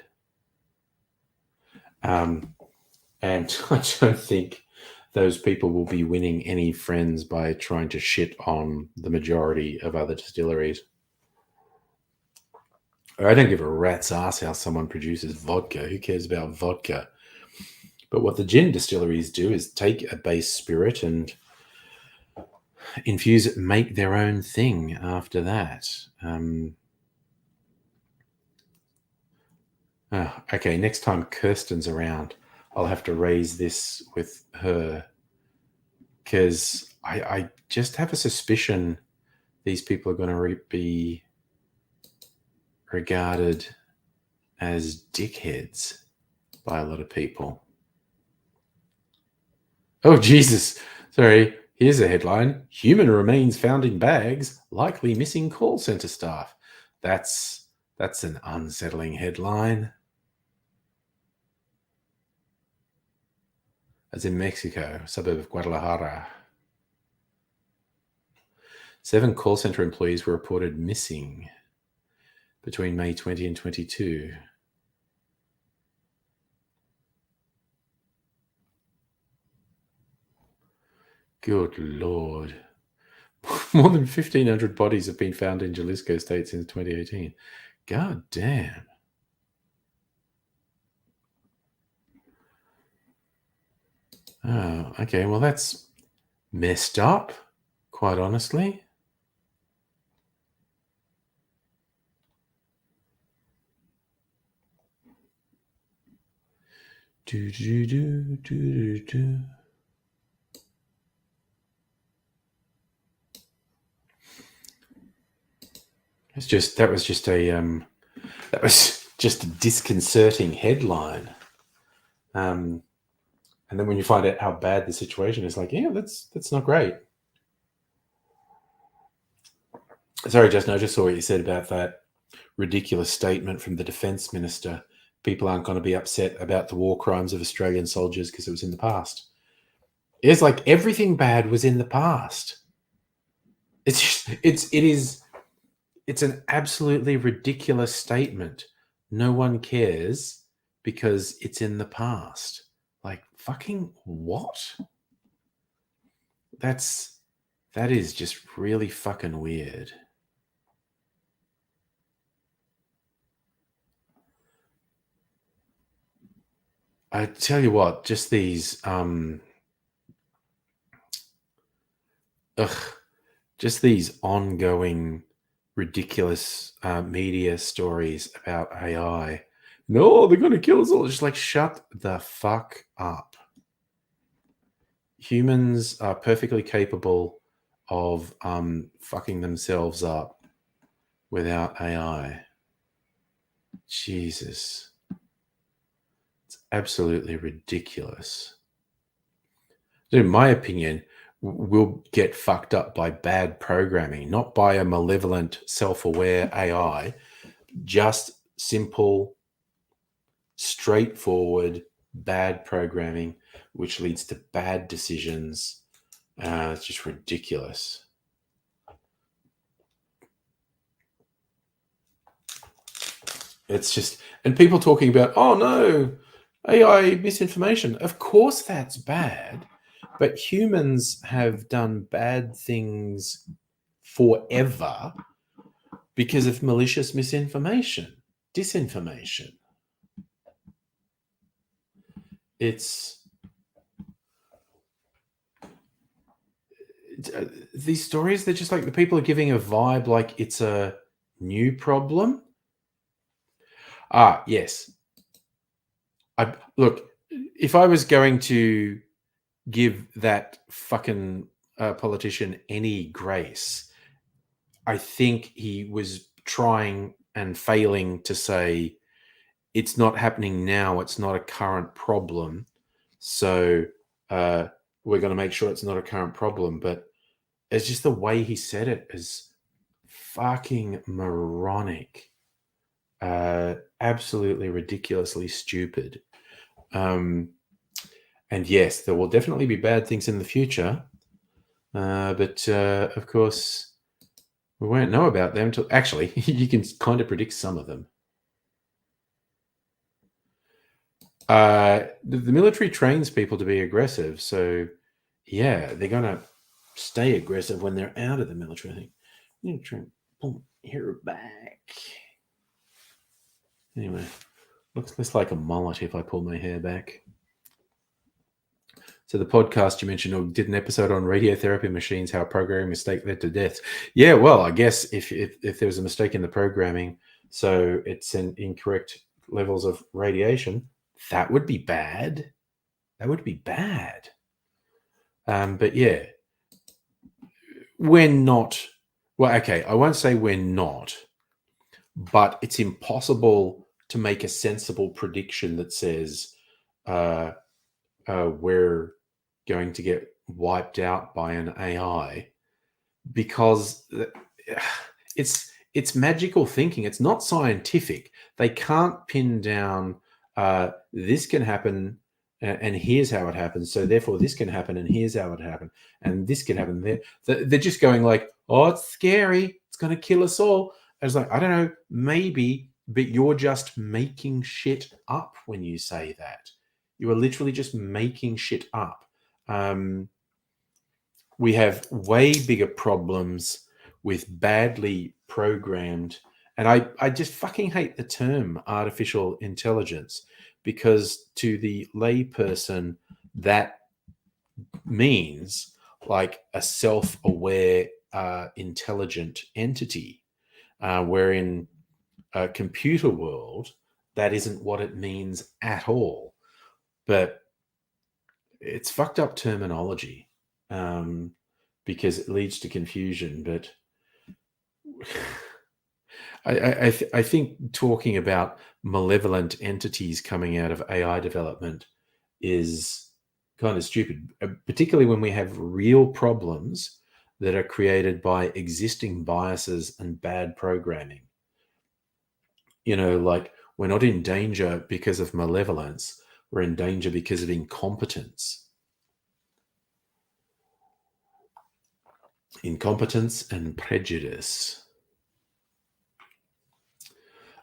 And I don't think those people will be winning any friends by trying to shit on the majority of other distilleries. I don't give a rat's ass how someone produces vodka. Who cares about vodka? But what the gin distilleries do is take a base spirit and infuse it, make their own thing after that. Okay, next time Kirsten's around, I'll have to raise this with her because I just have a suspicion these people are going to be regarded as dickheads by a lot of people. Oh, Jesus. Sorry. Here's a headline. Human remains found in bags, likely missing call center staff. That's an unsettling headline. As in Mexico, suburb of Guadalajara. 7 call center employees were reported missing between May 20 and 22. Good Lord. More than 1,500 bodies have been found in Jalisco state since 2018. God damn. Oh, okay. Well, that's messed up, quite honestly. Do, do, do, do, do. That was just a disconcerting headline. And then when you find out how bad the situation is, like, yeah, that's not great. Sorry, Justin, I just saw what you said about that ridiculous statement from the defense minister. People aren't going to be upset about the war crimes of Australian soldiers because it was in the past. It's like everything bad was in the past. It's an absolutely ridiculous statement. No one cares because it's in the past. Like, fucking what? That is just really fucking weird. I tell you what, just these just these ongoing ridiculous media stories about AI. No, they're going to kill us all. Just like, shut the fuck up. Humans are perfectly capable of fucking themselves up without AI. Jesus. It's absolutely ridiculous. In my opinion, we'll get fucked up by bad programming, not by a malevolent, self-aware AI, just simple, straightforward, bad programming, which leads to bad decisions. It's just ridiculous. It's just, and people talking about, oh no, AI misinformation. Of course that's bad, but humans have done bad things forever because of malicious misinformation, disinformation. These stories, they're just like, the people are giving a vibe like it's a new problem. Yes. Look, if I was going to give that fucking politician any grace, I think he was trying and failing to say it's not happening now, it's not a current problem, so we're going to make sure it's not a current problem. But it's just the way he said it is fucking moronic, absolutely ridiculously stupid. And yes, there will definitely be bad things in the future, but of course we won't know about them until, actually, you can kind of predict some of them. The military trains people to be aggressive, so yeah, they're gonna stay aggressive when they're out of the military. I think I'm gonna try and pull my hair back. Anyway, looks like a mullet if I pull my hair back. So the podcast you mentioned did an episode on radiotherapy machines, how a programming mistake led to death. Yeah, well, I guess if there was a mistake in the programming, so it's an incorrect levels of radiation, that would be bad. That would be bad. But yeah, we're not. Well, okay, I won't say we're not, but it's impossible to make a sensible prediction that says we're going to get wiped out by an AI, because it's magical thinking. It's not scientific. They can't pin down this can happen and here's how it happens. So therefore this can happen and here's how it happened. And this can happen there. They're just going like, oh, it's scary. It's going to kill us all. I was like, I don't know, maybe, but you're just making shit up when you say that. You are literally just making shit up. We have way bigger problems with badly programmed, and I just fucking hate the term artificial intelligence, because to the layperson that means like a self-aware intelligent entity, where in a computer world that isn't what it means at all. But it's fucked up terminology, because it leads to confusion. But I think talking about malevolent entities coming out of AI development is kind of stupid, particularly when we have real problems that are created by existing biases and bad programming. Like, we're not in danger because of malevolence. We're in danger because of incompetence. Incompetence and prejudice.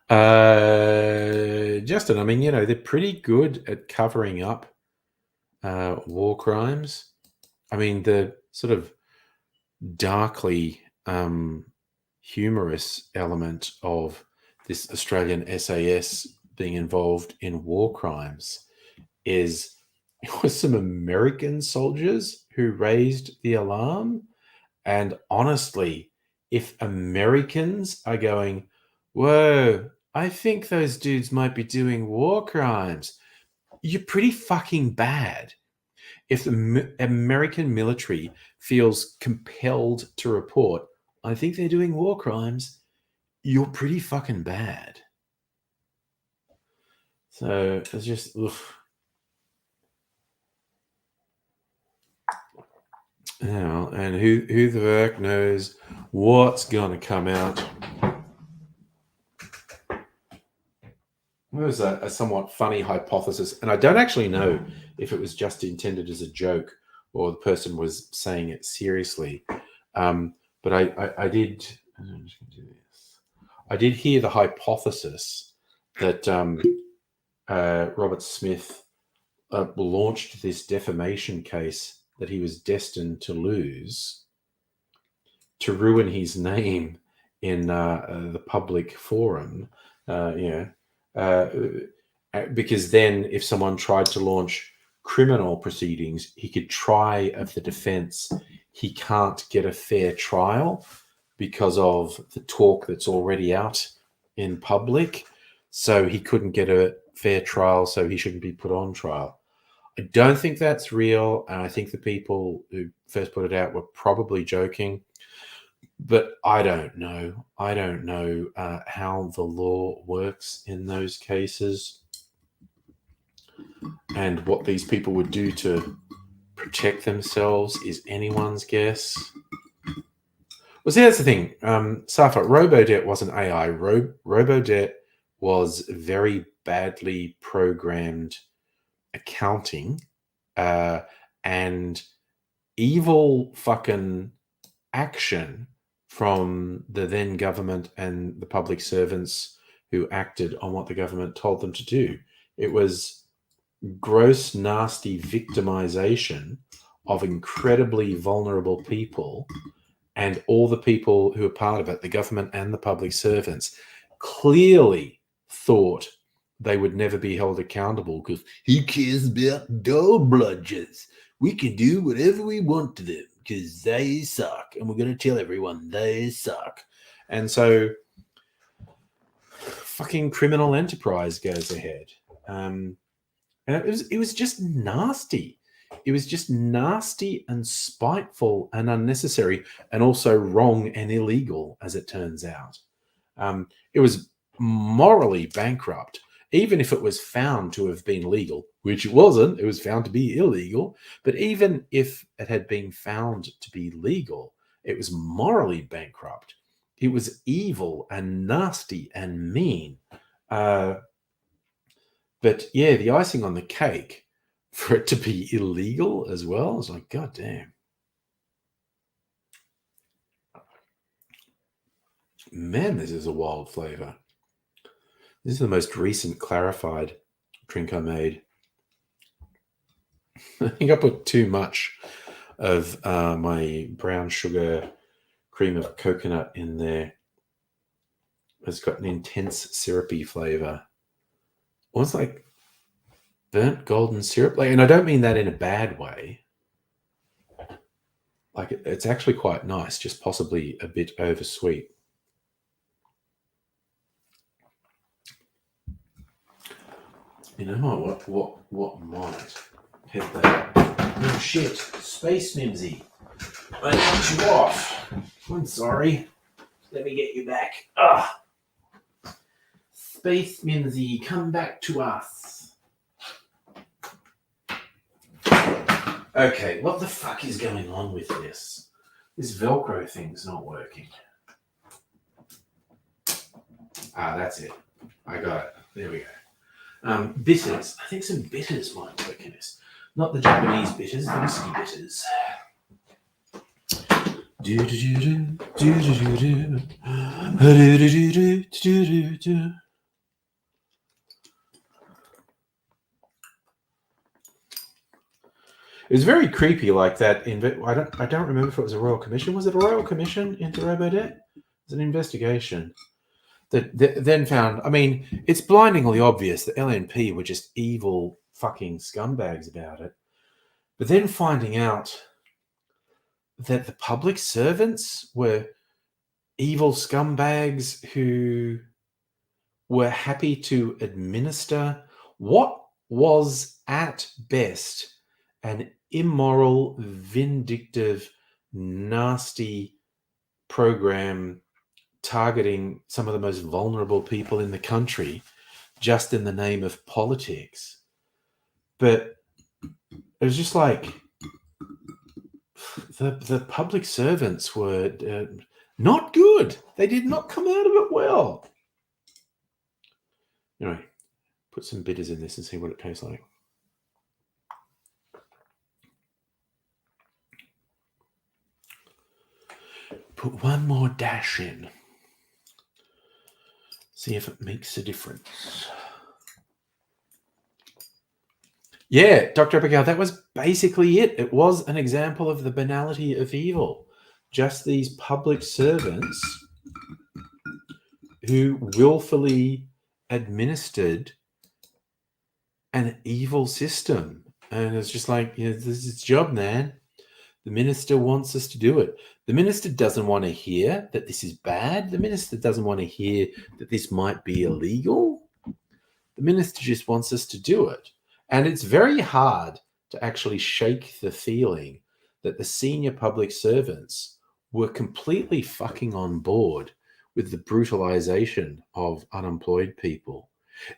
Justin, I mean, they're pretty good at covering up war crimes. I mean, the sort of darkly humorous element of this Australian SAS being involved in war crimes is it was some American soldiers who raised the alarm. And honestly, if Americans are going, whoa, I think those dudes might be doing war crimes, you're pretty fucking bad. If the American military feels compelled to report, I think they're doing war crimes, you're pretty fucking bad. So it's just, oof. And who the fuck knows what's going to come out. It was a somewhat funny hypothesis, and I don't actually know if it was just intended as a joke or the person was saying it seriously. But I did. I'm just going to do this. I did hear the hypothesis that Robert Smith launched this defamation case that he was destined to lose, to ruin his name in the public forum. Because then if someone tried to launch criminal proceedings, he could try of the defense. He can't get a fair trial because of the talk that's already out in public. So he couldn't get a fair trial, so he shouldn't be put on trial. I don't think that's real, and I think the people who first put it out were probably joking. But I don't know. I don't know how the law works in those cases and what these people would do to protect themselves is anyone's guess. Well, see, that's the thing. Safa, Robodebt wasn't AI. Robodebt was very badly programmed accounting and evil fucking action from the then government and the public servants who acted on what the government told them to do. It was gross, nasty victimization of incredibly vulnerable people, and all the people who were part of it, the government and the public servants, clearly thought they would never be held accountable because who cares about dole bludgers? we can do whatever we want to them because they suck, and we're going to tell everyone they suck. And so fucking criminal enterprise goes ahead. And it was just nasty. It was just nasty and spiteful and unnecessary, and also wrong and illegal, as it turns out. It was morally bankrupt, even if it was found to have been legal, which it wasn't. It was found to be illegal. But even if it had been found to be legal, it was morally bankrupt. It was evil and nasty and mean. But yeah, the icing on the cake for it to be illegal as well, is like, God damn. Man, this is a wild flavor. This is the most recent clarified drink I made. I think I put too much of my brown sugar cream of coconut in there. It's got an intense syrupy flavor. Almost like burnt golden syrup. And I don't mean that in a bad way. Like it's actually quite nice, just possibly a bit oversweet. You know what might hit that? Oh shit, Space Mimsy. I cut you off. I'm sorry. Let me get you back. Space Mimsy, come back to us. Okay, what the fuck is going on with this? This Velcro thing's not working. That's it. I got it. There we go. Bitters. I think some bitters might work in this. Not the Japanese bitters, the whiskey bitters. It was very creepy, like that. I don't remember if it was a royal commission. Was it a royal commission into Robodebt? It was an investigation that then found. I mean, it's blindingly obvious that LNP were just evil fucking scumbags about it. But then finding out that the public servants were evil scumbags who were happy to administer what was at best an immoral, vindictive, nasty program targeting some of the most vulnerable people in the country just in the name of politics. But it was just like the public servants were not good. They did not come out of it well. Anyway, put some bitters in this and see what it tastes like. Put one more dash in. See if it makes a difference. Yeah, Dr. Abigail, that was basically it. It was an example of the banality of evil. Just these public servants who willfully administered an evil system. And it's just like, this is its job, man. The minister wants us to do it. The minister doesn't want to hear that this is bad. The minister doesn't want to hear that this might be illegal. The minister just wants us to do it. And it's very hard to actually shake the feeling that the senior public servants were completely fucking on board with the brutalization of unemployed people.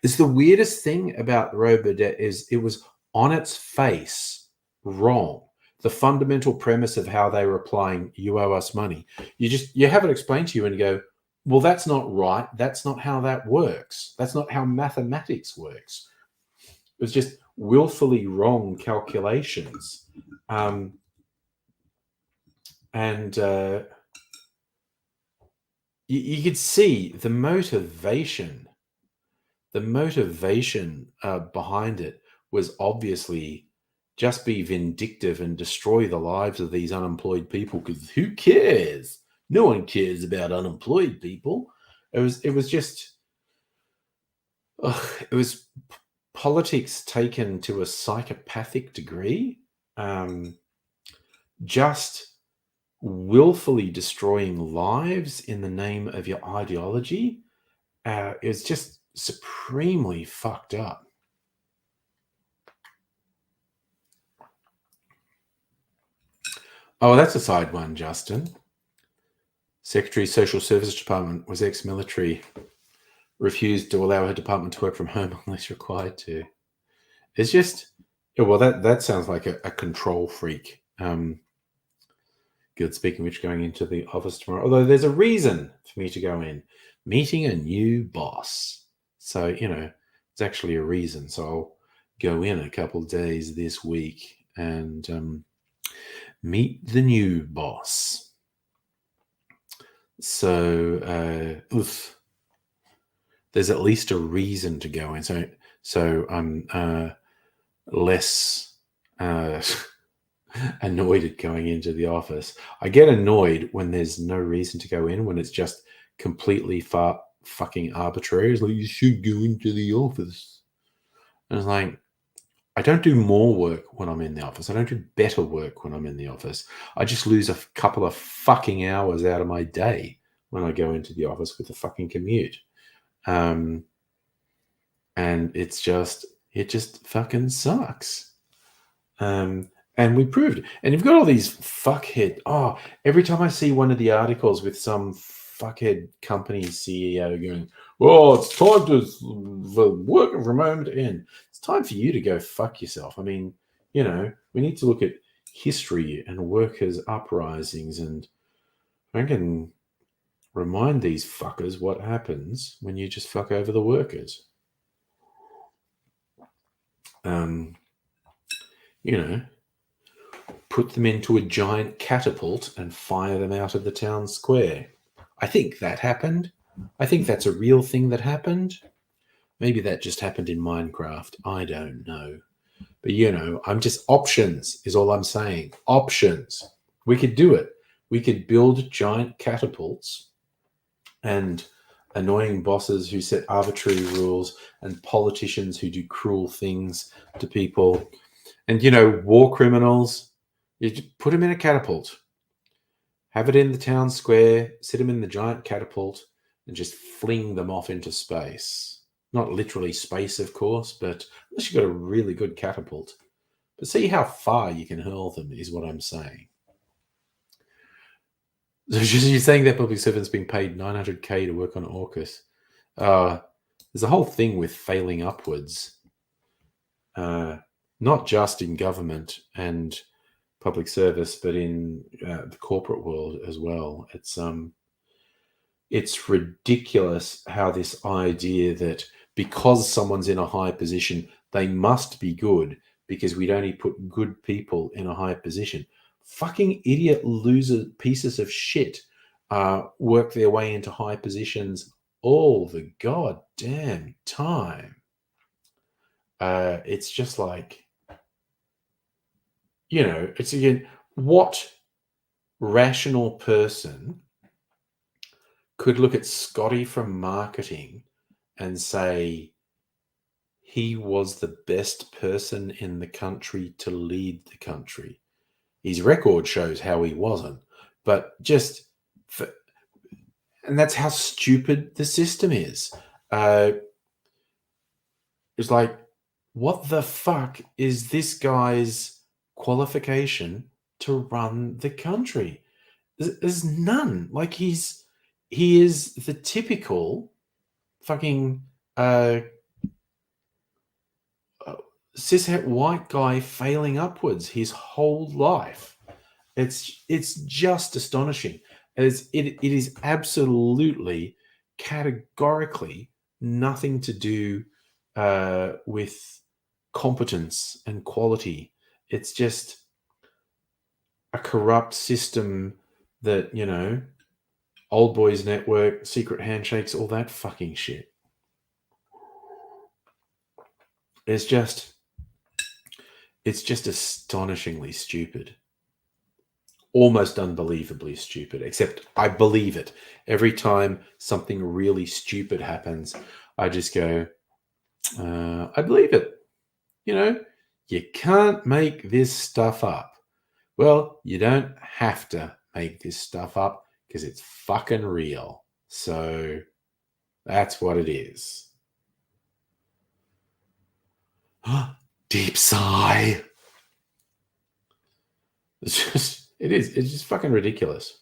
It's the weirdest thing about Robodebt is it was on its face wrong. The fundamental premise of how they were applying "you owe us money." You have it explained to you and you go, well, that's not right. That's not how that works. That's not how mathematics works. It was just willfully wrong calculations. You could see the motivation behind it was obviously just be vindictive and destroy the lives of these unemployed people, because who cares? No one cares about unemployed people. It was politics taken to a psychopathic degree. just willfully destroying lives in the name of your ideology is just supremely fucked up. Oh, that's a side one, Justin. Secretary Social Services Department was ex-military, refused to allow her department to work from home unless required to. It's just, well, that sounds like a control freak. Good, speaking of which, going into the office tomorrow, although there's a reason for me to go in, meeting a new boss. So, it's actually a reason. So I'll go in a couple of days this week and meet the new boss. So, there's at least a reason to go in. So I'm less annoyed at going into the office. I get annoyed when there's no reason to go in, when it's just completely fucking arbitrary. It's like, you should go into the office. And it's like, I don't do more work when I'm in the office. I don't do better work when I'm in the office. I just lose a couple of fucking hours out of my day when I go into the office with the fucking commute. And it just fucking sucks. And we proved it. And you've got all these fuckhead. Oh, every time I see one of the articles with some fuckhead company CEO going, well, it's time for work from home to end. It's time for you to go fuck yourself. I mean, we need to look at history and workers' uprisings, and I can remind these fuckers what happens when you just fuck over the workers. Put them into a giant catapult and fire them out of the town square. I think that happened. I think that's a real thing that happened. Maybe that just happened in Minecraft. I don't know. But, I'm just, options is all I'm saying. Options. We could do it. We could build giant catapults, and annoying bosses who set arbitrary rules, and politicians who do cruel things to people, and, war criminals. You just put them in a catapult, have it in the town square, sit them in the giant catapult, and just fling them off into space. Not literally space, of course, but unless you've got a really good catapult. But see how far you can hurl them is what I'm saying. So you're saying that public servants being paid $900K to work on AUKUS. There's a whole thing with failing upwards, not just in government and public service, but in the corporate world as well. It's ridiculous how this idea that because someone's in a high position, they must be good because we'd only put good people in a high position. Fucking idiot loser pieces of shit work their way into high positions all the goddamn time. It's just like, it's again, what rational person could look at Scotty from marketing and say he was the best person in the country to lead the country? His record shows how he wasn't, but and that's how stupid the system is. It's like, what the fuck is this guy's qualification to run the country? There's none. Like, he is the typical fucking cishet white guy failing upwards his whole life. It's just astonishing. It is absolutely categorically nothing to do with competence and quality. It's just a corrupt system that, old boys network, secret handshakes, all that fucking shit. It's just astonishingly stupid. Almost unbelievably stupid, except I believe it. Every time something really stupid happens, I just go, I believe it. You can't make this stuff up. Well, you don't have to make this stuff up because it's fucking real. So that's what it is. Deep sigh. It's just fucking ridiculous.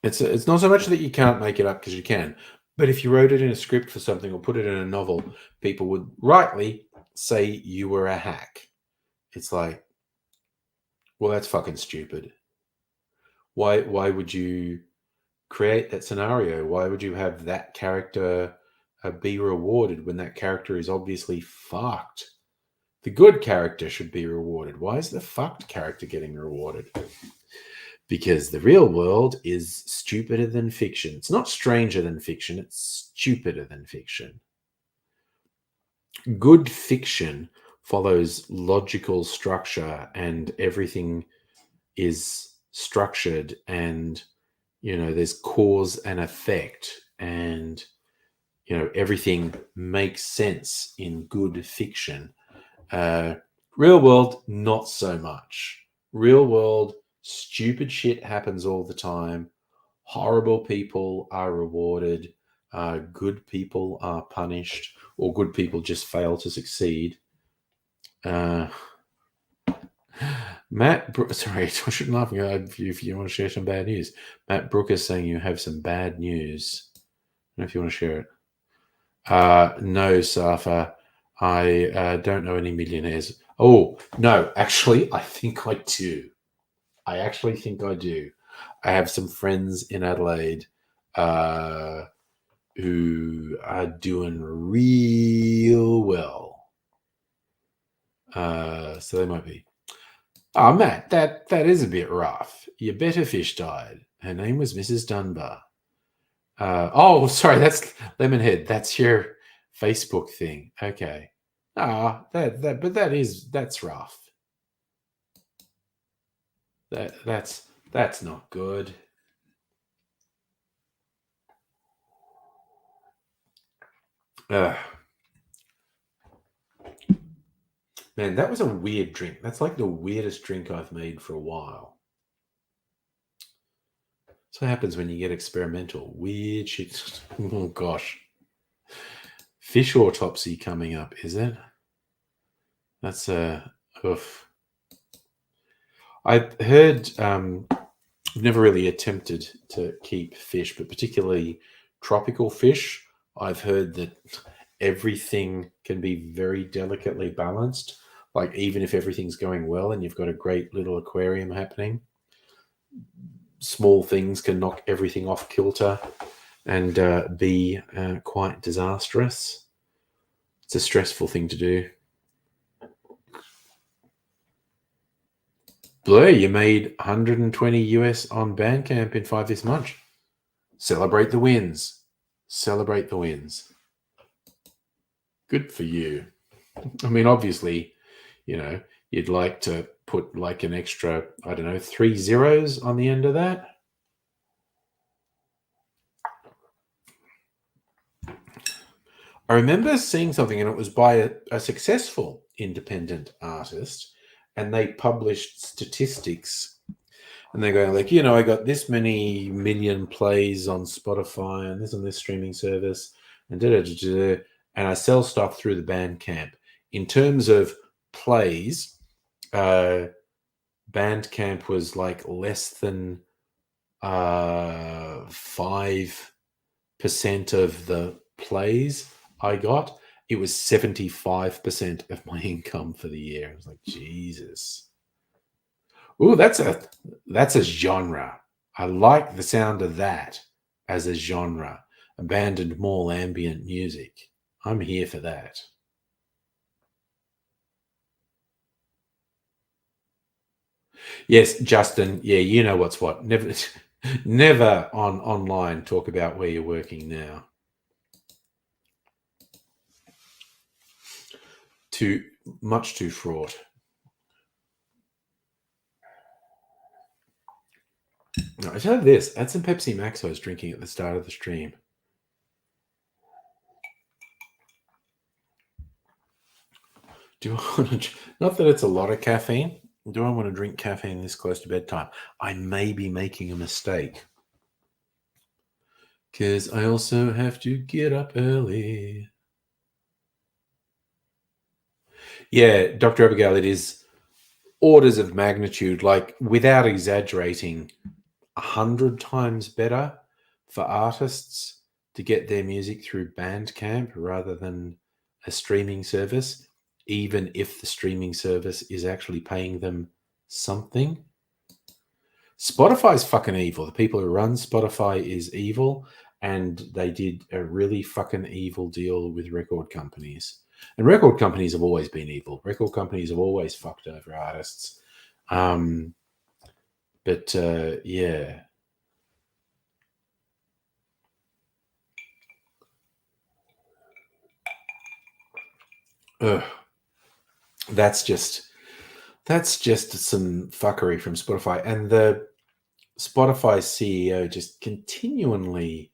It's not so much that you can't make it up because you can, but if you wrote it in a script for something or put it in a novel, people would rightly say you were a hack. It's like, well, that's fucking stupid. Why would you create that scenario? Why would you have that character be rewarded when that character is obviously fucked? The good character should be rewarded. Why is the fucked character getting rewarded? Because the real world is stupider than fiction. It's not stranger than fiction, it's stupider than fiction. Good fiction follows logical structure and everything is structured and there's cause and effect and everything makes sense in good fiction. Real world, not so much. Real world, stupid shit happens all the time. Horrible people are rewarded. Good people are punished, or good people just fail to succeed. Sorry, I shouldn't laugh. If you want to share some bad news, Matt Brooke is saying you have some bad news. I don't know if you want to share it. No, Safa, I don't know any millionaires. Oh no, actually, I think I do. I actually think I do. I have some friends in Adelaide who are doing real well. So they might be. Oh, Matt, that is a bit rough. Your better fish died. Her name was Mrs. Dunbar. Oh, sorry, that's Lemonhead. That's your Facebook thing. Okay. But that's rough. That's not good. Man, that was a weird drink. That's like the weirdest drink I've made for a while. That's what happens when you get experimental. Weird shit. Oh, gosh. Fish autopsy coming up, is it? That's oof. I've heard, I've never really attempted to keep fish, but particularly tropical fish. I've heard that everything can be very delicately balanced. Like, even if everything's going well and you've got a great little aquarium happening, small things can knock everything off kilter and be quite disastrous. It's a stressful thing to do. Blair, you made 120 US on Bandcamp in 5 this month. Celebrate the wins. Celebrate the wins. Good for you. I mean, obviously, you'd like to put like an extra, 3 zeros on the end of that. I remember seeing something, and it was by a successful independent artist, and they published statistics, and they're going like, I got this many million plays on Spotify and this streaming service, and and I sell stuff through the Bandcamp. In terms of plays, Bandcamp was like less than 5% of the plays I got. It was 75% of my income for the year. I was like, Jesus. Ooh, that's a genre. I like the sound of that as a genre. Abandoned mall ambient music. I'm here for that. Yes, Justin. Yeah, you know what's what. Never on online talk about where you're working now. Too much too fraught. No, I tell you this. That's some Pepsi Max I was drinking at the start of the stream. Do I want to? Not that it's a lot of caffeine. Do I want to drink caffeine this close to bedtime? I may be making a mistake. Because I also have to get up early. Yeah, Dr. Abigail, it is orders of magnitude, like without exaggerating, 100 times better for artists to get their music through Bandcamp rather than a streaming service, even if the streaming service is actually paying them something. Spotify's fucking evil. The people who run Spotify is evil, and they did a really fucking evil deal with record companies. And record companies have always been evil. Record companies have always fucked over artists. But yeah. Ugh. That's just some fuckery from Spotify. And the Spotify CEO just continually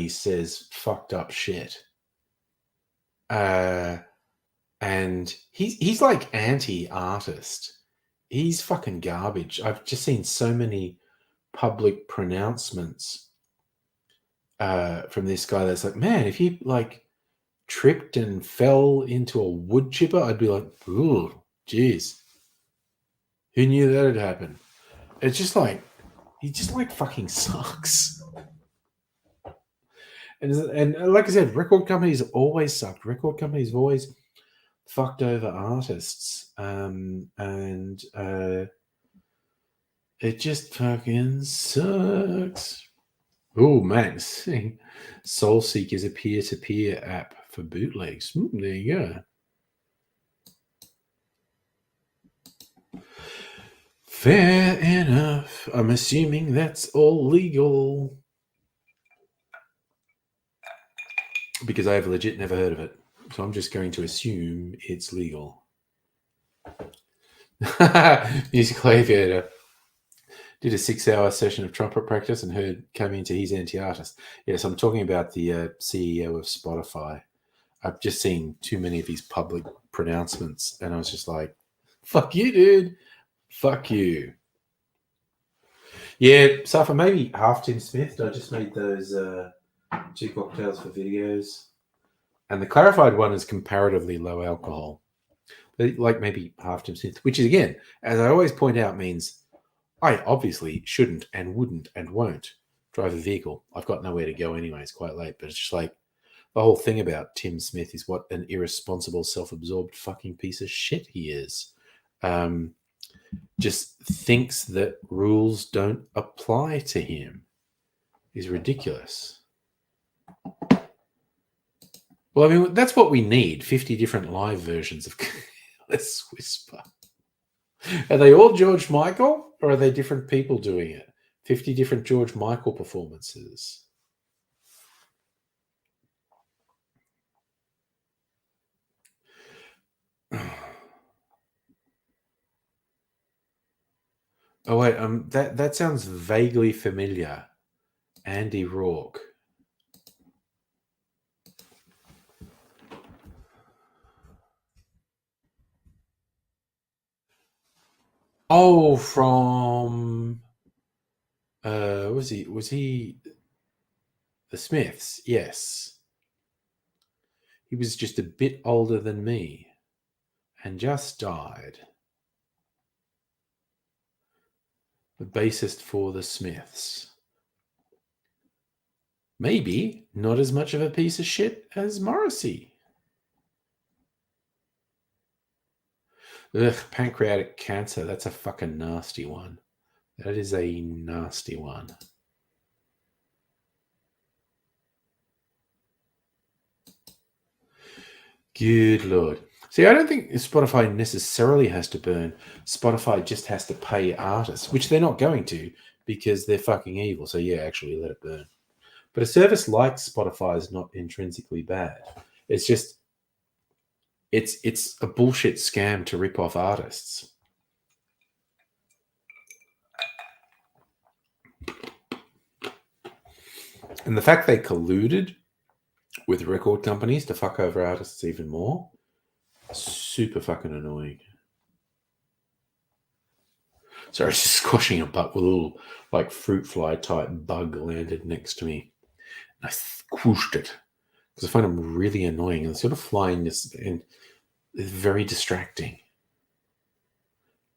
says fucked up shit. And he's like anti-artist. He's fucking garbage. I've just seen so many public pronouncements from this guy that's like, man, if he like tripped and fell into a wood chipper, I'd be like, ooh, geez. Who knew that had happened? It's just like, he just like fucking sucks. And like I said, record companies have always sucked. Record companies have always fucked over artists. And it just fucking sucks. Oh, man. Soulseek is a peer-to-peer app for bootlegs. There you go. Fair enough. I'm assuming that's all legal. Because I have legit never heard of it. So I'm just going to assume it's legal. Musical aviator did a 6-hour session of trumpet practice and came into his anti-artist. Yes, I'm talking about the CEO of Spotify. I've just seen too many of his public pronouncements, and I was just like, fuck you, dude. Fuck you. Yeah, Safa, maybe half Tim Smith. I just made those 2 cocktails for videos. And the clarified one is comparatively low alcohol. Like maybe half Tim Smith, which is, again, as I always point out, means I obviously shouldn't and wouldn't and won't drive a vehicle. I've got nowhere to go anyway. It's quite late. But it's just like the whole thing about Tim Smith is what an irresponsible, self-absorbed fucking piece of shit he is. Just thinks that rules don't apply to him. Is ridiculous. Well, I mean, that's what we need. 50 different live versions of Let's Whisper. Are they all George Michael, or are they different people doing it? 50 different George Michael performances. Oh wait, that sounds vaguely familiar. Andy Rourke. Oh, from was he the Smiths? Yes. He was just a bit older than me and just died. The bassist for the Smiths. Maybe not as much of a piece of shit as Morrissey. Ugh, pancreatic cancer. That's a fucking nasty one. That is a nasty one. Good Lord. See, I don't think Spotify necessarily has to burn. Spotify just has to pay artists, which they're not going to because they're fucking evil. So yeah, actually let it burn. But a service like Spotify is not intrinsically bad. It's just it's a bullshit scam to rip off artists. And the fact they colluded with record companies to fuck over artists even more Super fucking annoying. Sorry, just squashing a butt with a little like fruit fly type bug landed next to me. I squished it because I find them really annoying and sort of flying this and it's very distracting.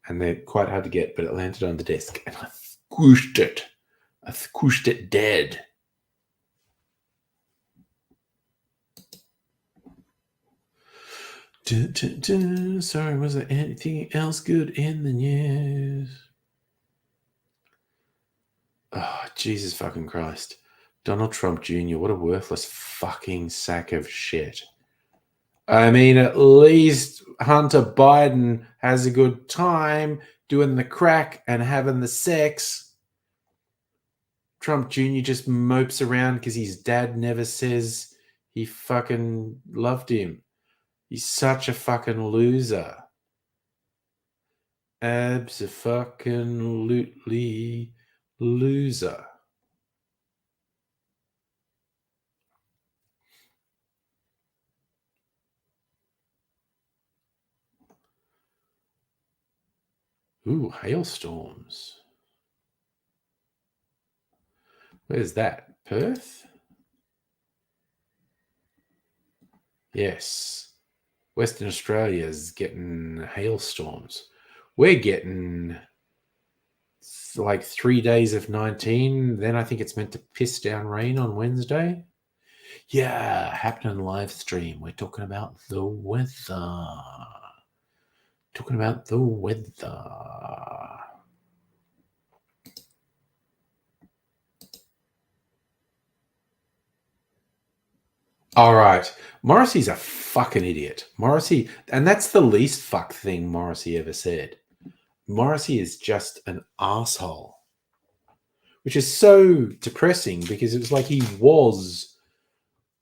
And they're quite hard to get, but it landed on the desk and I squished it. I squished it dead. Dun, dun, dun. Sorry, was there anything else good in the news? Oh, Jesus fucking Christ. Donald Trump Jr., what a worthless fucking sack of shit. I mean, at least Hunter Biden has a good time doing the crack and having the sex. Trump Jr. just mopes around because his dad never says he fucking loved him. He's such a fucking loser. Abso-fucking-lutely loser. Ooh, hailstorms. Where's that? Perth? Yes. Western Australia's getting hailstorms. We're getting like 3 days of 19. Then I think it's meant to piss down rain on Wednesday. Yeah, happening live stream. We're talking about the weather. Talking about the weather. All right. Morrissey's a fucking idiot. Morrissey, and that's the least fuck thing Morrissey ever said. Morrissey is just an asshole, which is so depressing because it was like he was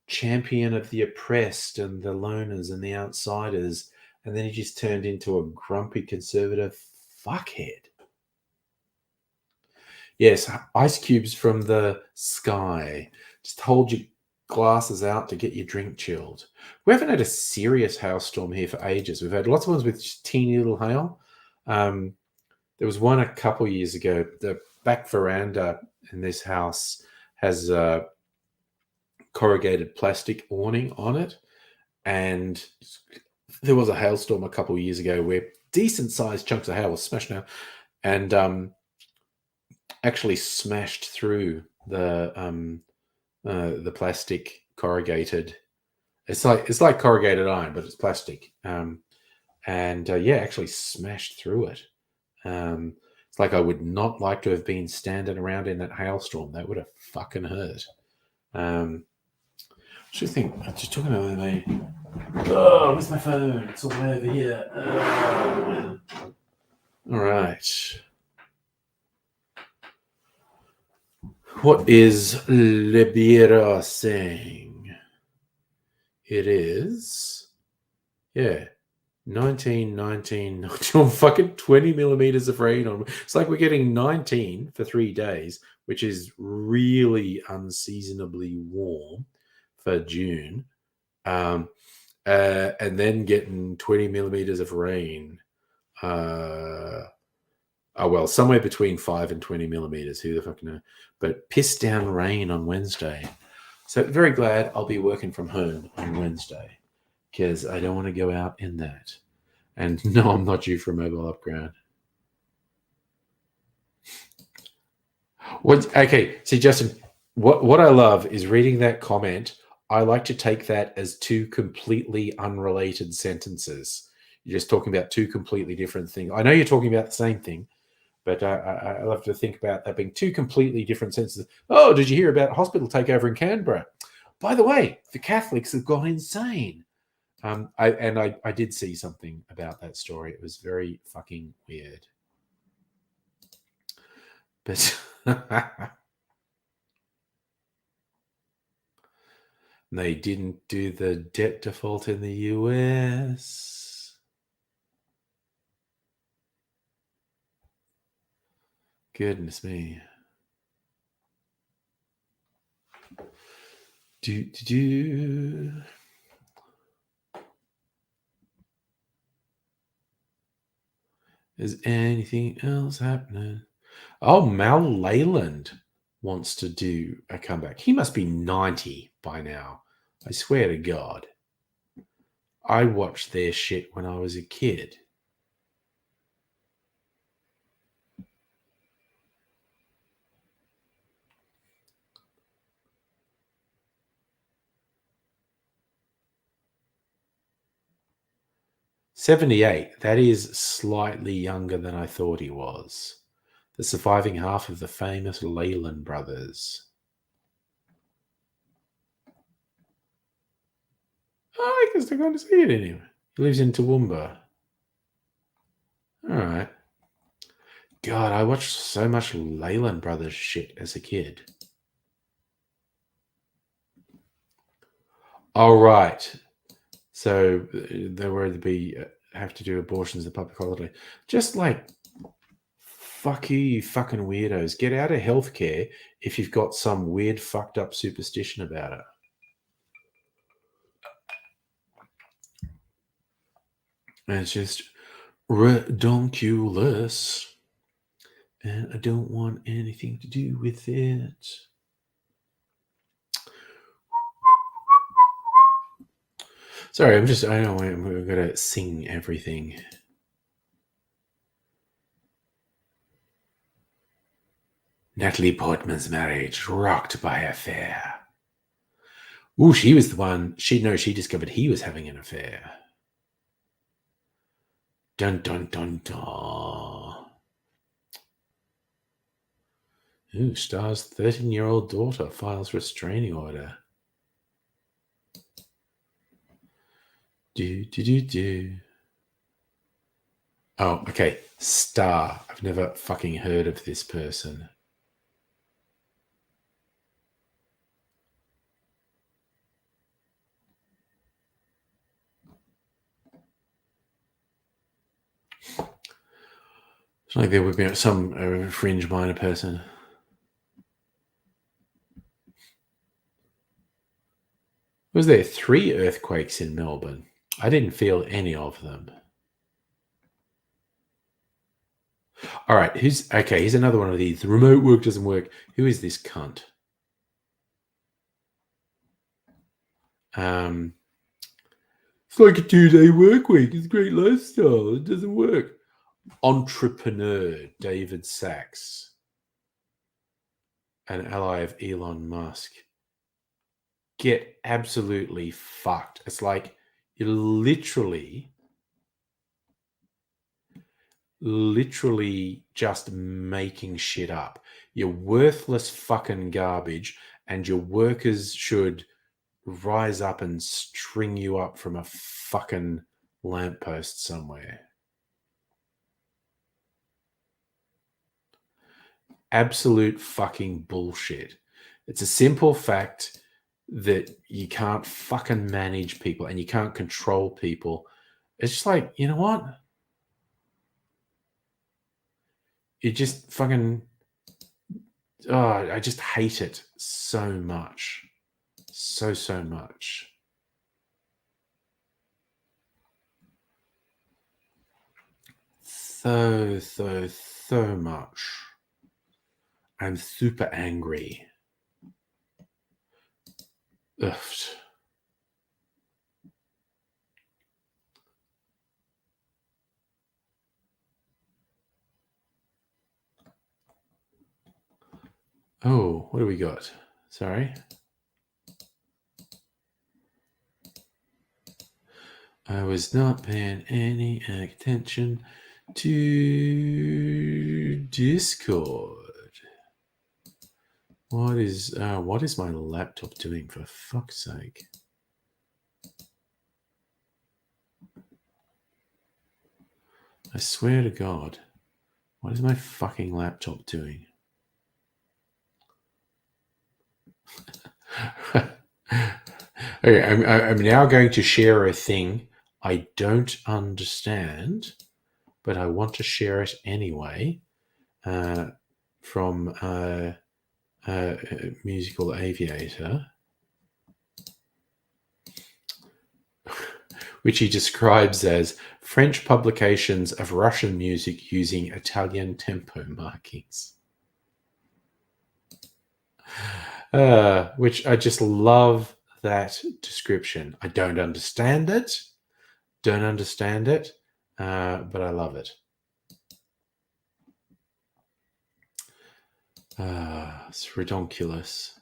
champion of the oppressed and the loners and the outsiders, and then he just turned into a grumpy conservative fuckhead. Yes, ice cubes from the sky. Just hold your glasses out to get your drink chilled. We haven't had a serious hailstorm here for ages. We've had lots of ones with just teeny little hail. There was one a couple years ago. The back veranda in this house has a corrugated plastic awning on it, and there was a hailstorm a couple years ago where decent sized chunks of hail was smashed out and actually smashed through the plastic corrugated. It's like corrugated iron, but it's plastic. Yeah, actually smashed through it. It's like I would not like to have been standing around in that hailstorm. That would have fucking hurt. I should think. I'm just talking about me. Oh, where's my phone? It's all the way over here. All right. What is Libera saying? It is, yeah, 19, 19, 19 fucking 20 millimeters of rain on. It's like we're getting 19 for 3 days, which is really unseasonably warm for June. And then getting 20 millimeters of rain. Well, somewhere between 5 and 20 millimeters. Who the fuck knows? But piss down rain on Wednesday. So very glad I'll be working from home on Wednesday because I don't want to go out in that. And no, I'm not due for a mobile upgrade. Okay, see, Justin, what I love is reading that comment. I like to take that as two completely unrelated sentences. You're just talking about two completely different things. I know you're talking about the same thing, but I love to think about that being two completely different sentences. Oh, did you hear about hospital takeover in Canberra? By the way, the Catholics have gone insane. I did see something about that story. It was very fucking weird. But they didn't do the debt default in the US. Goodness me. Do. Is anything else happening? Oh, Mal Leyland wants to do a comeback. He must be 90 by now. I swear to God. I watched their shit when I was a kid. '78. That is slightly younger than I thought he was. The surviving half of the famous Leyland brothers. Oh, I guess they're going to see it anyway. He lives in Toowoomba. All right. God, I watched so much Leyland brothers shit as a kid. All right. So they were to be have to do abortions as a public holiday. Just like, fuck you fucking weirdos. Get out of healthcare if you've got some weird fucked up superstition about it. And it's just redonkulous. And I don't want anything to do with it. Sorry, I know we're going to sing everything. Natalie Portman's marriage rocked by affair. Ooh, she was the one. She discovered he was having an affair. Dun dun dun dun. Ooh, Star's 13-year-old daughter files restraining order. Do. Oh, okay. Star. I've never fucking heard of this person. It's like there would be some fringe minor person. Was there 3 earthquakes in Melbourne? I didn't feel any of them. All right, here's another one of these. The remote work doesn't work. Who is this cunt? It's like a 2-day work week. It's a great lifestyle. It doesn't work. Entrepreneur David Sachs, an ally of Elon Musk. Get absolutely fucked. It's like you're literally just making shit up. You're worthless fucking garbage, and your workers should rise up and string you up from a fucking lamppost somewhere. Absolute fucking bullshit. It's a simple fact that you can't fucking manage people and you can't control people. It's just like, you know what? You just fucking... Oh, I just hate it so much. So much. So much. I'm super angry. Ugh. Oh, what do we got? Sorry. I was not paying any attention to Discord. What is my laptop doing, for fuck's sake? I swear to God, what is my fucking laptop doing? Okay, I'm now going to share a thing I don't understand, but I want to share it anyway. From Musical Aviator. which he describes as French publications of Russian music using Italian tempo markings. Which I just love that description. I don't understand it. But I love it. It's redonkulous.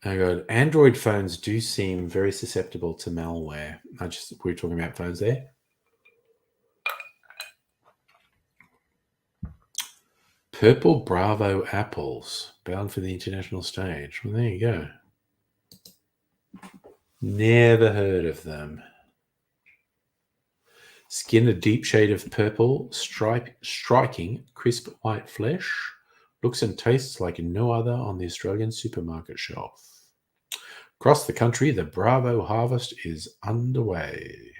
Oh god, Android phones do seem very susceptible to malware. We were talking about phones there. Purple Bravo apples bound for the international stage. Well, there you go. Never heard of them. Skin a deep shade of purple, striking crisp white flesh. Looks and tastes like no other on the Australian supermarket shelf. Across the country, the Bravo harvest is underway.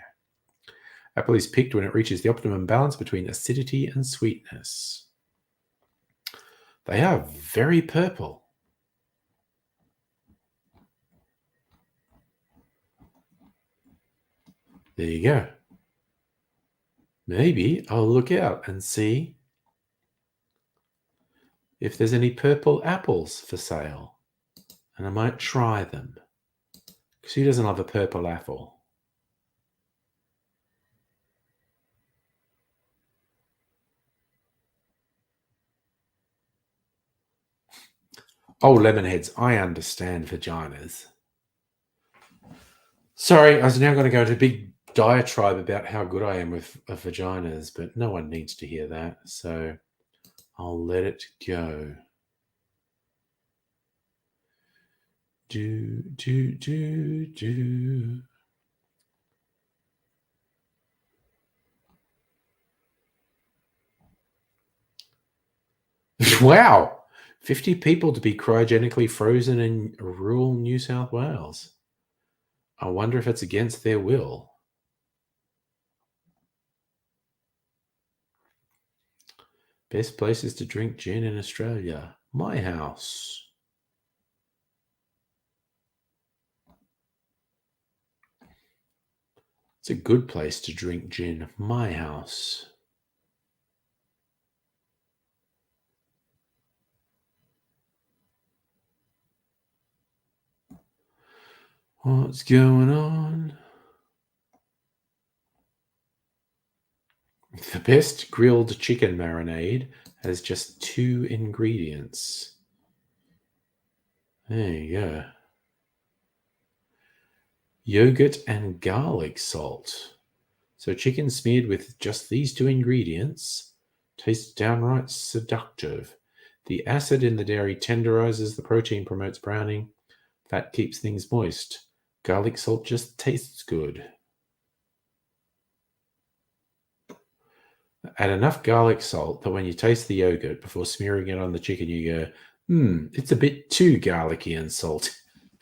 Apple is picked when it reaches the optimum balance between acidity and sweetness. They are very purple. There you go. Maybe I'll look out and see if there's any purple apples for sale. And I might try them. Because who doesn't love a purple apple? Oh, Lemonheads, I understand vaginas. Sorry, I was now going to go into a big diatribe about how good I am with vaginas, but no one needs to hear that, so I'll let it go. Do. Wow! 50 people to be cryogenically frozen in rural New South Wales. I wonder if it's against their will. Best places to drink gin in Australia. My house. It's a good place to drink gin. My house. What's going on? The best grilled chicken marinade has just 2 ingredients. There you go. Yogurt and garlic salt. So chicken smeared with just these 2 ingredients tastes downright seductive. The acid in the dairy tenderizes the protein, promotes browning. Fat keeps things moist. Garlic salt just tastes good. Add enough garlic salt that when you taste the yogurt before smearing it on the chicken, you go, it's a bit too garlicky and salty.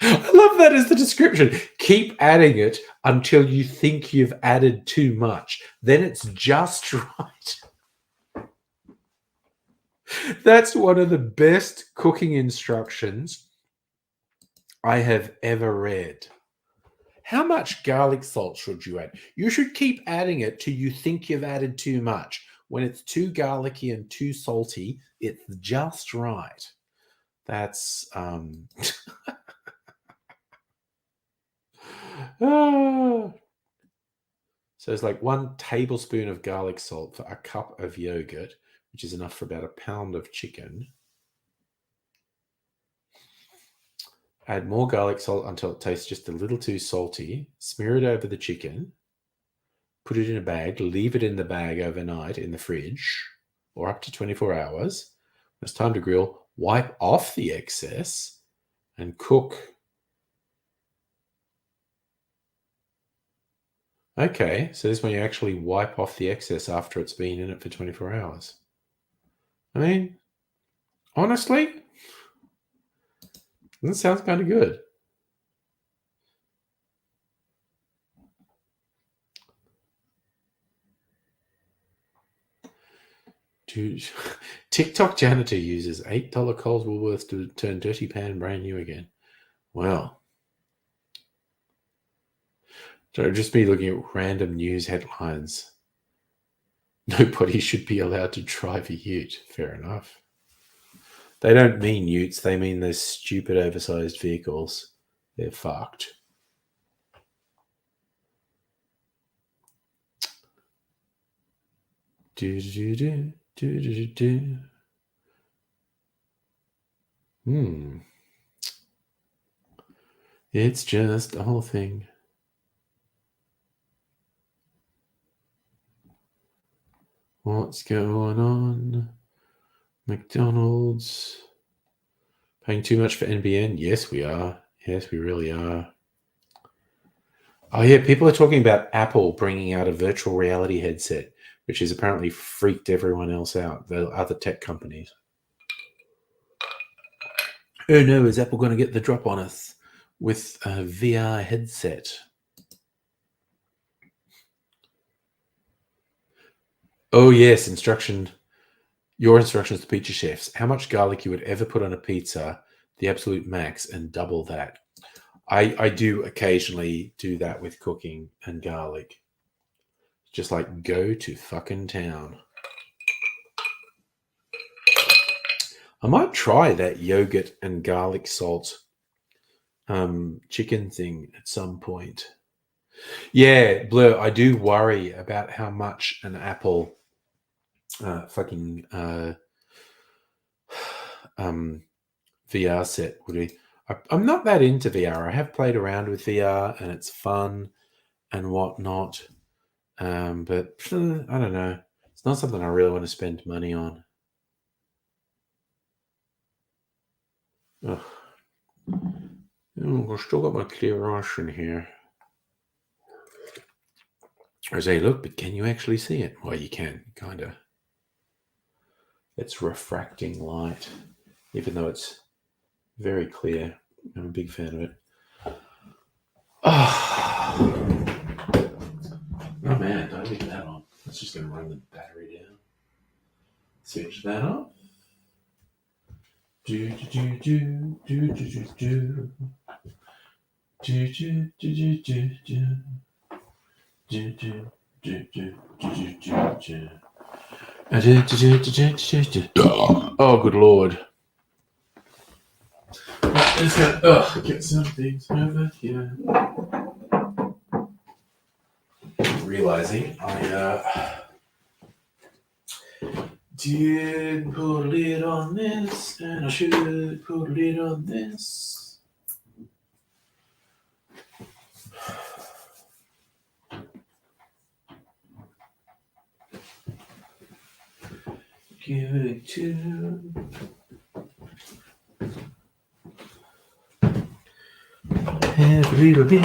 I love that as the description. Keep adding it until you think you've added too much. Then it's just right. That's one of the best cooking instructions I have ever read. How much garlic salt should you add? You should keep adding it till you think you've added too much. When it's too garlicky and too salty, it's just right. That's So it's like 1 tablespoon of garlic salt for a cup of yogurt, which is enough for about a pound of chicken. Add more garlic salt until it tastes just a little too salty. Smear it over the chicken. Put it in a bag. Leave it in the bag overnight in the fridge or up to 24 hours. When it's time to grill, wipe off the excess and cook. Okay, so this is when you actually wipe off the excess after it's been in it for 24 hours. I mean, honestly, that sounds kind of good. Dude, TikTok janitor uses $8 Coles Woolworths to turn dirty pan brand new again. Well, so just be looking at random news headlines. Nobody should be allowed to drive a ute. Fair enough. They don't mean utes. They mean those stupid oversized vehicles. They're fucked. Do. It's just a whole thing. What's going on? McDonald's. Paying too much for NBN? Yes, we are. Yes, we really are. Oh, yeah, people are talking about Apple bringing out a virtual reality headset, which has apparently freaked everyone else out, the other tech companies. Oh no, is Apple going to get the drop on us with a VR headset? Oh yes, your instructions to pizza chefs. How much garlic you would ever put on a pizza, the absolute max, and double that. I do occasionally do that with cooking and garlic. Just like go to fucking town. I might try that yogurt and garlic salt chicken thing at some point. Yeah, Blur, I do worry about how much an Apple VR set would be. I'm not that into VR. I have played around with VR and it's fun and whatnot. But I don't know. It's not something I really want to spend money on. Ugh. Oh, I've still got my clear ration here. I say, look, but can you actually see it? Well, you can, kind of. It's refracting light, even though it's very clear. I'm a big fan of it. Oh man, don't leave that on. It's just going to run the battery down. Switch that off. Do. Oh, good lord. Let's get some things over here. Realizing I did put a lid on this, and I should put a lid on this. Give it to. Have a little bit.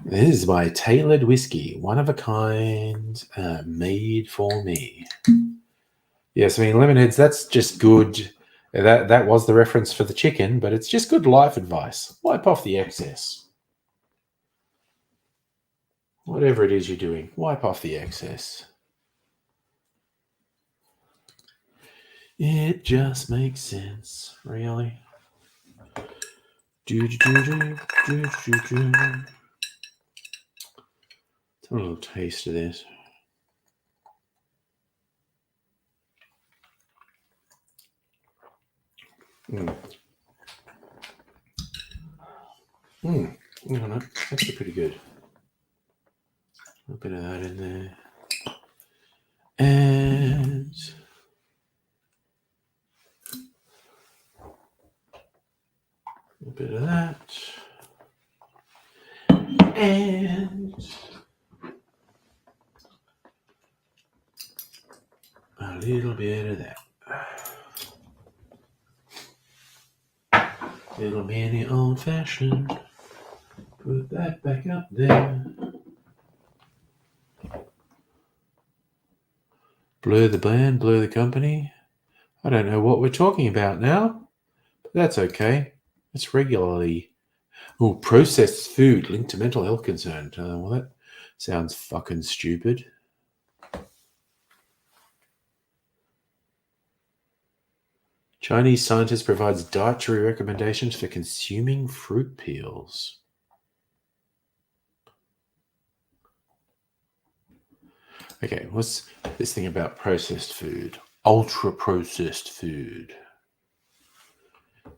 This is my tailored whiskey, one of a kind, made for me. Yes, I mean, Lemonheads, that's just good. That was the reference for the chicken, but it's just good life advice. Wipe off the excess. Whatever it is you're doing, wipe off the excess. It just makes sense, really. Let's have a little taste of this. That's actually pretty good. A little bit of that in there. And a bit of that. And a little bit of that. Little mini old fashioned. Put that back up there. Blur the band, blur the company. I don't know what we're talking about now, but that's okay. It's regularly. Oh, processed food linked to mental health concern. Well, that sounds fucking stupid. Chinese scientist provides dietary recommendations for consuming fruit peels. Okay, what's this thing about processed food? Ultra-processed food.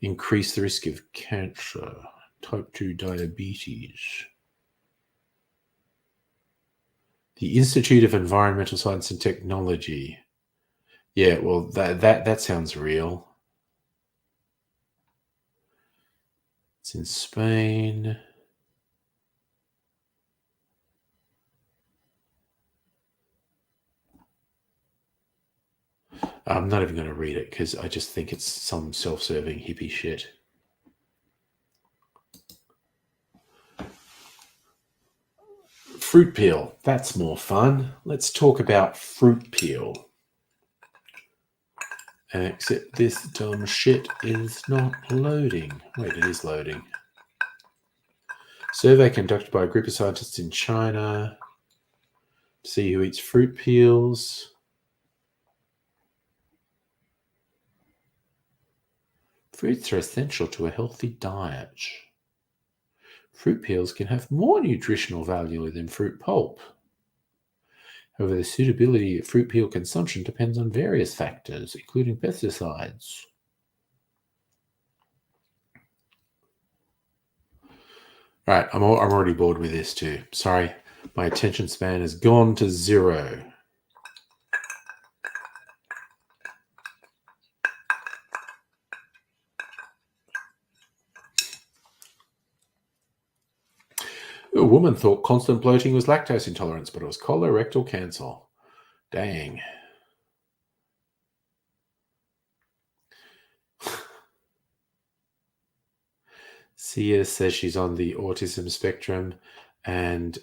Increase the risk of cancer, type 2 diabetes. The Institute of Environmental Science and Technology. Yeah, well, that sounds real. It's in Spain. I'm not even going to read it because I just think it's some self-serving hippie shit. Fruit peel. That's more fun. Let's talk about fruit peel. Except this dumb shit is not loading. Wait, it is loading. Survey conducted by a group of scientists in China to see who eats fruit peels. Fruits are essential to a healthy diet. Fruit peels can have more nutritional value than fruit pulp. However, the suitability of fruit peel consumption depends on various factors, including pesticides. All right, I'm already bored with this too. Sorry, my attention span has gone to 0. A woman thought constant bloating was lactose intolerance, but it was colorectal cancer. Dang. Sia says she's on the autism spectrum, and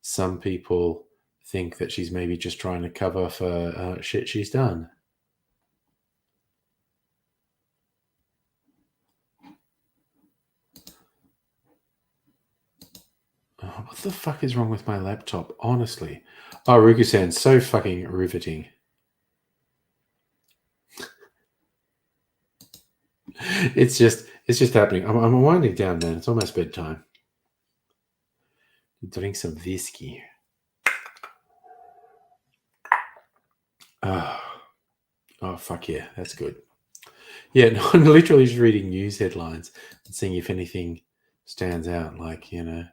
some people think that she's maybe just trying to cover for shit she's done. Oh, what the fuck is wrong with my laptop? Honestly. Oh, Ruku-san, so fucking riveting. It's just happening. I'm winding down, man. It's almost bedtime. Drink some whiskey. Oh, fuck yeah. That's good. Yeah, no, I'm literally just reading news headlines and seeing if anything stands out. Like, you know,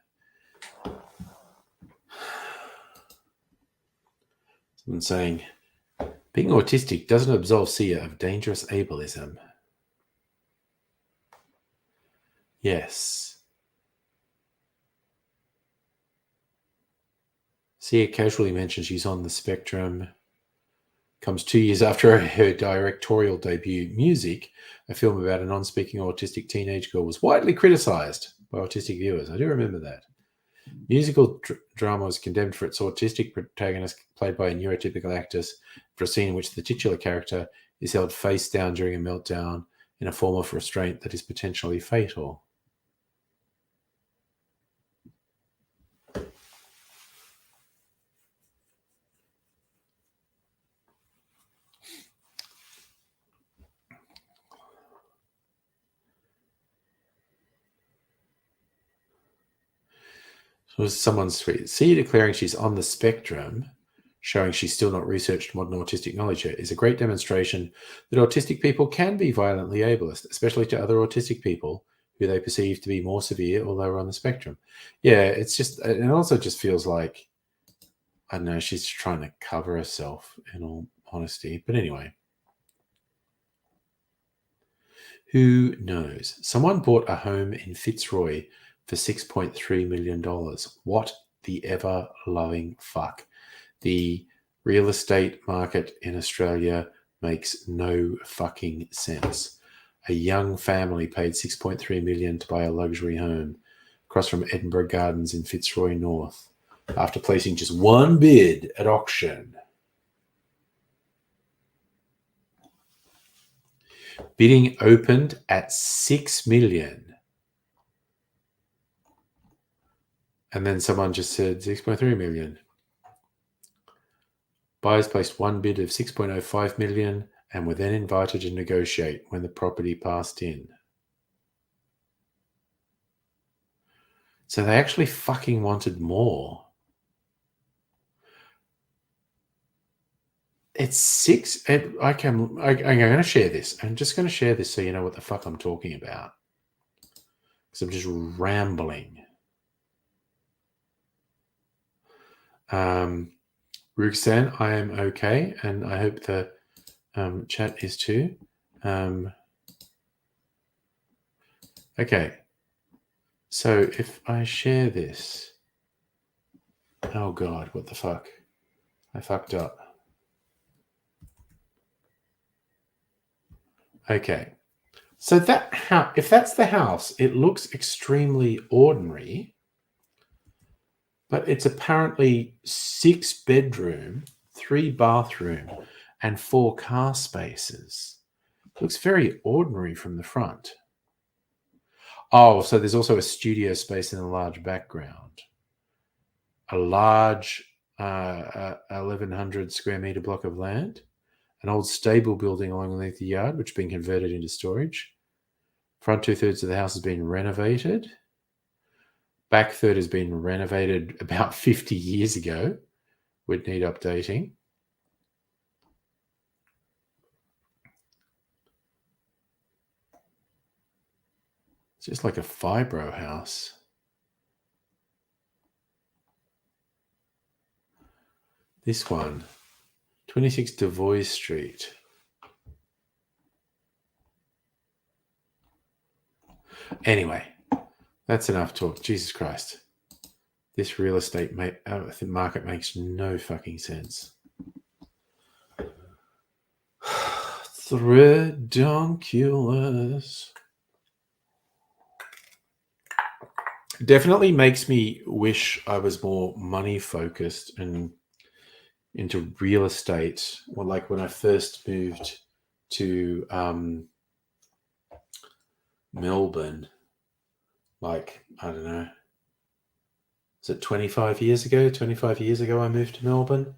someone saying, being autistic doesn't absolve Sia of dangerous ableism. Yes. Sia casually mentions she's on the spectrum. Comes 2 years after her directorial debut, Music, a film about a non-speaking autistic teenage girl, was widely criticised by autistic viewers. I do remember that. Musical drama was condemned for its autistic protagonist, played by a neurotypical actress, for a scene in which the titular character is held face down during a meltdown in a form of restraint that is potentially fatal. So someone's tweet. See declaring she's on the spectrum, showing she's still not researched modern autistic knowledge yet, is a great demonstration that autistic people can be violently ableist, especially to other autistic people who they perceive to be more severe or lower on the spectrum. Yeah, it's just, it also just feels like, I don't know, she's trying to cover herself, in all honesty. But anyway. Who knows? Someone bought a home in Fitzroy for $6.3 million. What the ever-loving fuck? The real estate market in Australia makes no fucking sense. A young family paid $6.3 million to buy a luxury home across from Edinburgh Gardens in Fitzroy North after placing just one bid at auction. Bidding opened at $6 million. And then someone just said $6.3 million. Buyers placed one bid of $6.05 million and were then invited to negotiate when the property passed in. So they actually fucking wanted more. It's 6. I'm going to share this. I'm just going to share this so you know what the fuck I'm talking about. Because I'm just rambling. Ruxan, I am okay, and I hope the chat is too. Okay. So if I share this, oh God, what the fuck? I fucked up. Okay. So if that's the house, it looks extremely ordinary, but it's apparently 6 bedroom, 3 bathroom, and 4 car spaces. Looks very ordinary from the front. Oh, so there's also a studio space in a large background. A large 1,100 square meter block of land. An old stable building along the yard, which has been converted into storage. Front 2/3 of the house has been renovated. Back third has been renovated about 50 years ago. Would need updating. It's just like a fibro house. This one, 26 Devoy Street. Anyway, that's enough talk. Jesus Christ. This real estate market makes no fucking sense. Redonkulous. Definitely makes me wish I was more money focused and into real estate. Well, like when I first moved to Melbourne, like, I don't know, was it 25 years ago? 25 years ago I moved to Melbourne.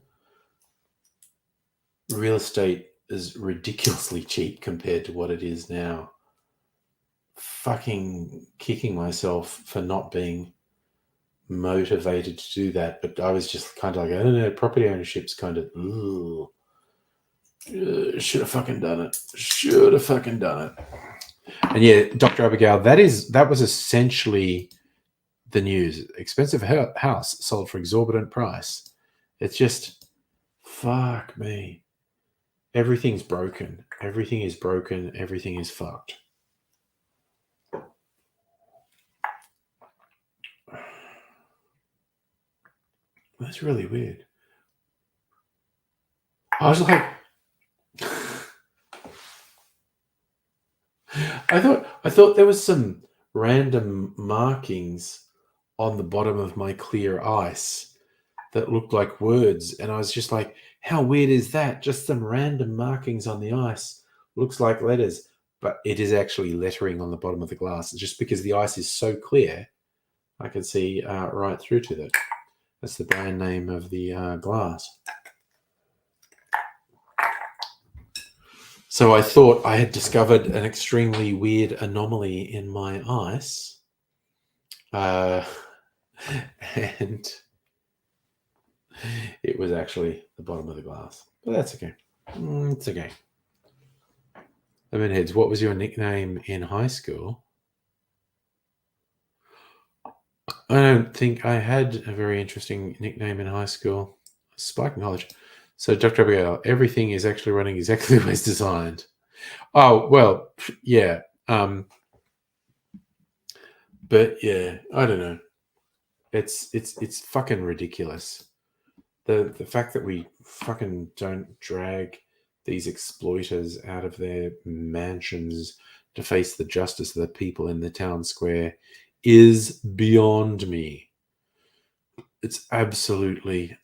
Real estate is ridiculously cheap compared to what it is now. Fucking kicking myself for not being motivated to do that, but I was just kind of like, I don't know, property ownership's kind of, should have fucking done it. And yeah, Dr. Abigail, that was essentially the news. Expensive house sold for exorbitant price. It's just, fuck me. Everything's broken. Everything is broken. Everything is fucked. That's really weird. I was like, I thought there was some random markings on the bottom of my clear ice that looked like words, and I was just like, how weird is that? Just some random markings on the ice. Looks like letters, but it is actually lettering on the bottom of the glass. Just because the ice is so clear, I can see right through to that. That's the brand name of the glass. So I thought I had discovered an extremely weird anomaly in my ice. And it was actually the bottom of the glass. But that's okay. It's okay. Lemonheads, what was your nickname in high school? I don't think I had a very interesting nickname in high school. Spike knowledge. So, Dr. Abigail, everything is actually running exactly the way it's designed. Oh, well, yeah. But yeah, I don't know. It's fucking ridiculous. The fact that we fucking don't drag these exploiters out of their mansions to face the justice of the people in the town square is beyond me. It's absolutely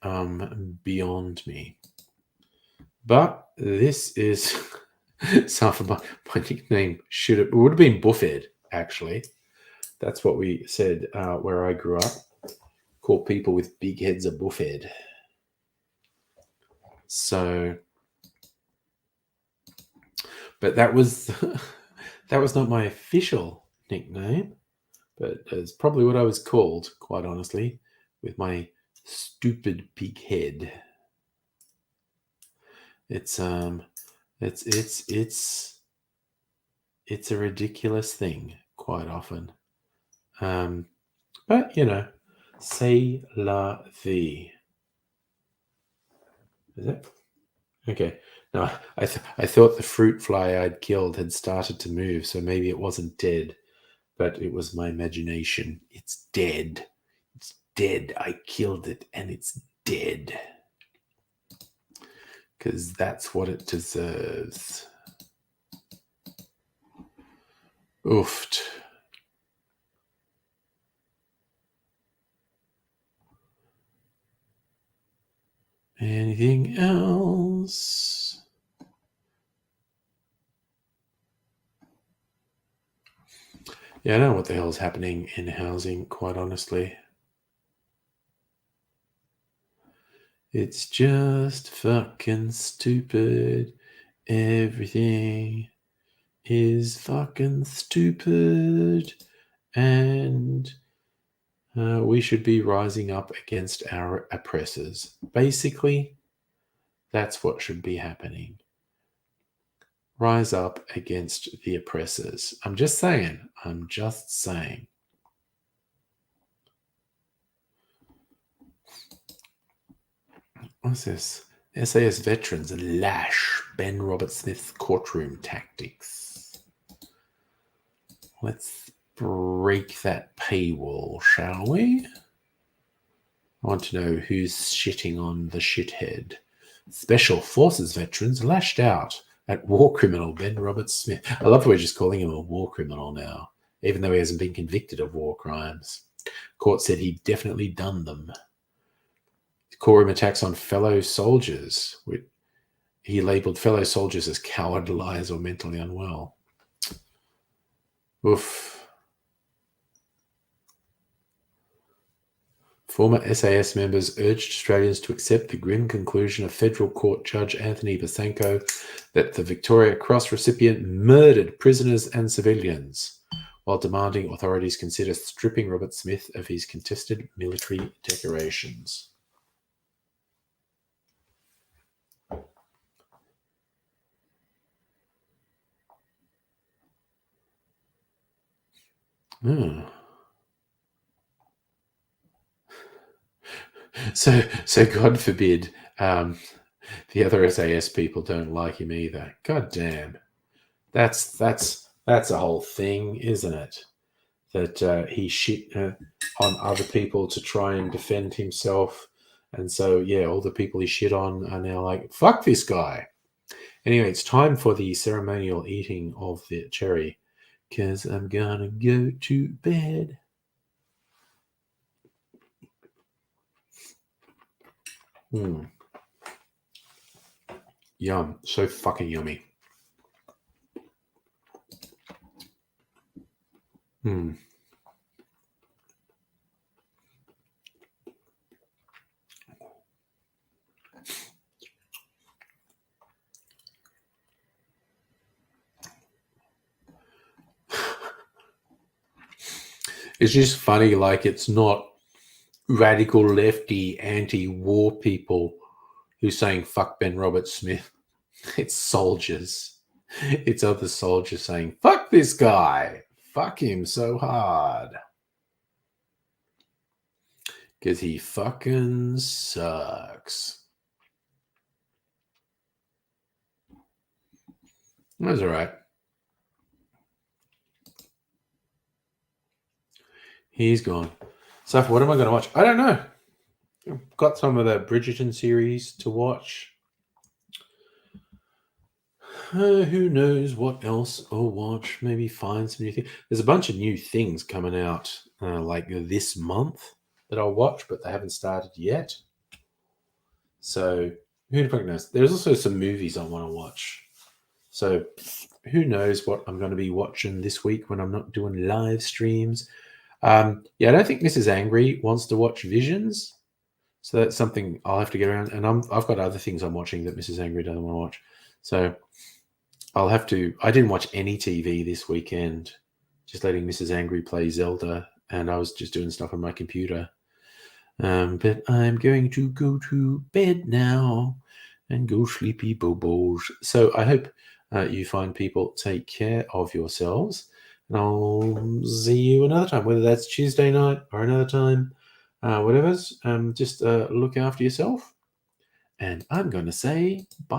beyond me. But this is some of my nickname would have been Buffhead, actually. That's what we said where I grew up. Call people with big heads a Buffhead. So But that was that was not my official nickname, but it's probably what I was called, quite honestly, with my stupid big head. It's it's a ridiculous thing quite often. But you know, c'est la vie. Is it? Okay. No, I thought the fruit fly I'd killed had started to move, so maybe it wasn't dead, but it was my imagination. It's dead. It's dead. I killed it, and it's dead. Because that's what it deserves. Oofed. Anything else? Yeah, I don't know what the hell's happening in housing, quite honestly. It's just fucking stupid. Everything is fucking stupid. And we should be rising up against our oppressors. Basically, that's what should be happening. Rise up against the oppressors. I'm just saying. What's this? SAS veterans lash Ben Robert Smith's courtroom tactics. Let's break that paywall, shall we? I want to know who's shitting on the shithead. Special Forces veterans lashed out at war criminal Ben Robert Smith. I love we're just calling him a war criminal now, even though he hasn't been convicted of war crimes. Court said he'd definitely done them. Courtroom attacks on fellow soldiers. He labelled fellow soldiers as coward, liars, or mentally unwell. Oof. Former SAS members urged Australians to accept the grim conclusion of Federal Court Judge Anthony Basenko that the Victoria Cross recipient murdered prisoners and civilians, while demanding authorities consider stripping Robert Smith of his contested military decorations. Oh. So God forbid the other SAS people don't like him either. God damn, that's a whole thing, isn't it? That he shit on other people to try and defend himself, and so yeah, all the people he shit on are now like, fuck this guy. Anyway, it's time for the ceremonial eating of the cherry, because I'm gonna go to bed. Yum. So fucking yummy. It's just funny, like it's not radical lefty anti-war people who's saying fuck Ben Robert Smith. It's soldiers. It's other soldiers saying fuck this guy. Fuck him so hard. Because he fucking sucks. That's all right. He's gone. So what am I going to watch? I don't know. I've got some of the Bridgerton series to watch. Who knows what else I'll watch? Maybe find some new things. There's a bunch of new things coming out like this month that I'll watch, but they haven't started yet. So who the fuck knows? There's also some movies I want to watch. So who knows what I'm going to be watching this week when I'm not doing live streams. I don't think Mrs. Angry wants to watch Visions. So that's something I'll have to get around. And I've got other things I'm watching that Mrs. Angry doesn't want to watch. So I'll have to. I didn't watch any TV this weekend. Just letting Mrs. Angry play Zelda, and I was just doing stuff on my computer. But I'm going to go to bed now and go sleepy bobos. So I hope you find people take care of yourselves. And I'll see you another time, whether that's Tuesday night or another time, whatever's. Just look after yourself. And I'm going to say bye.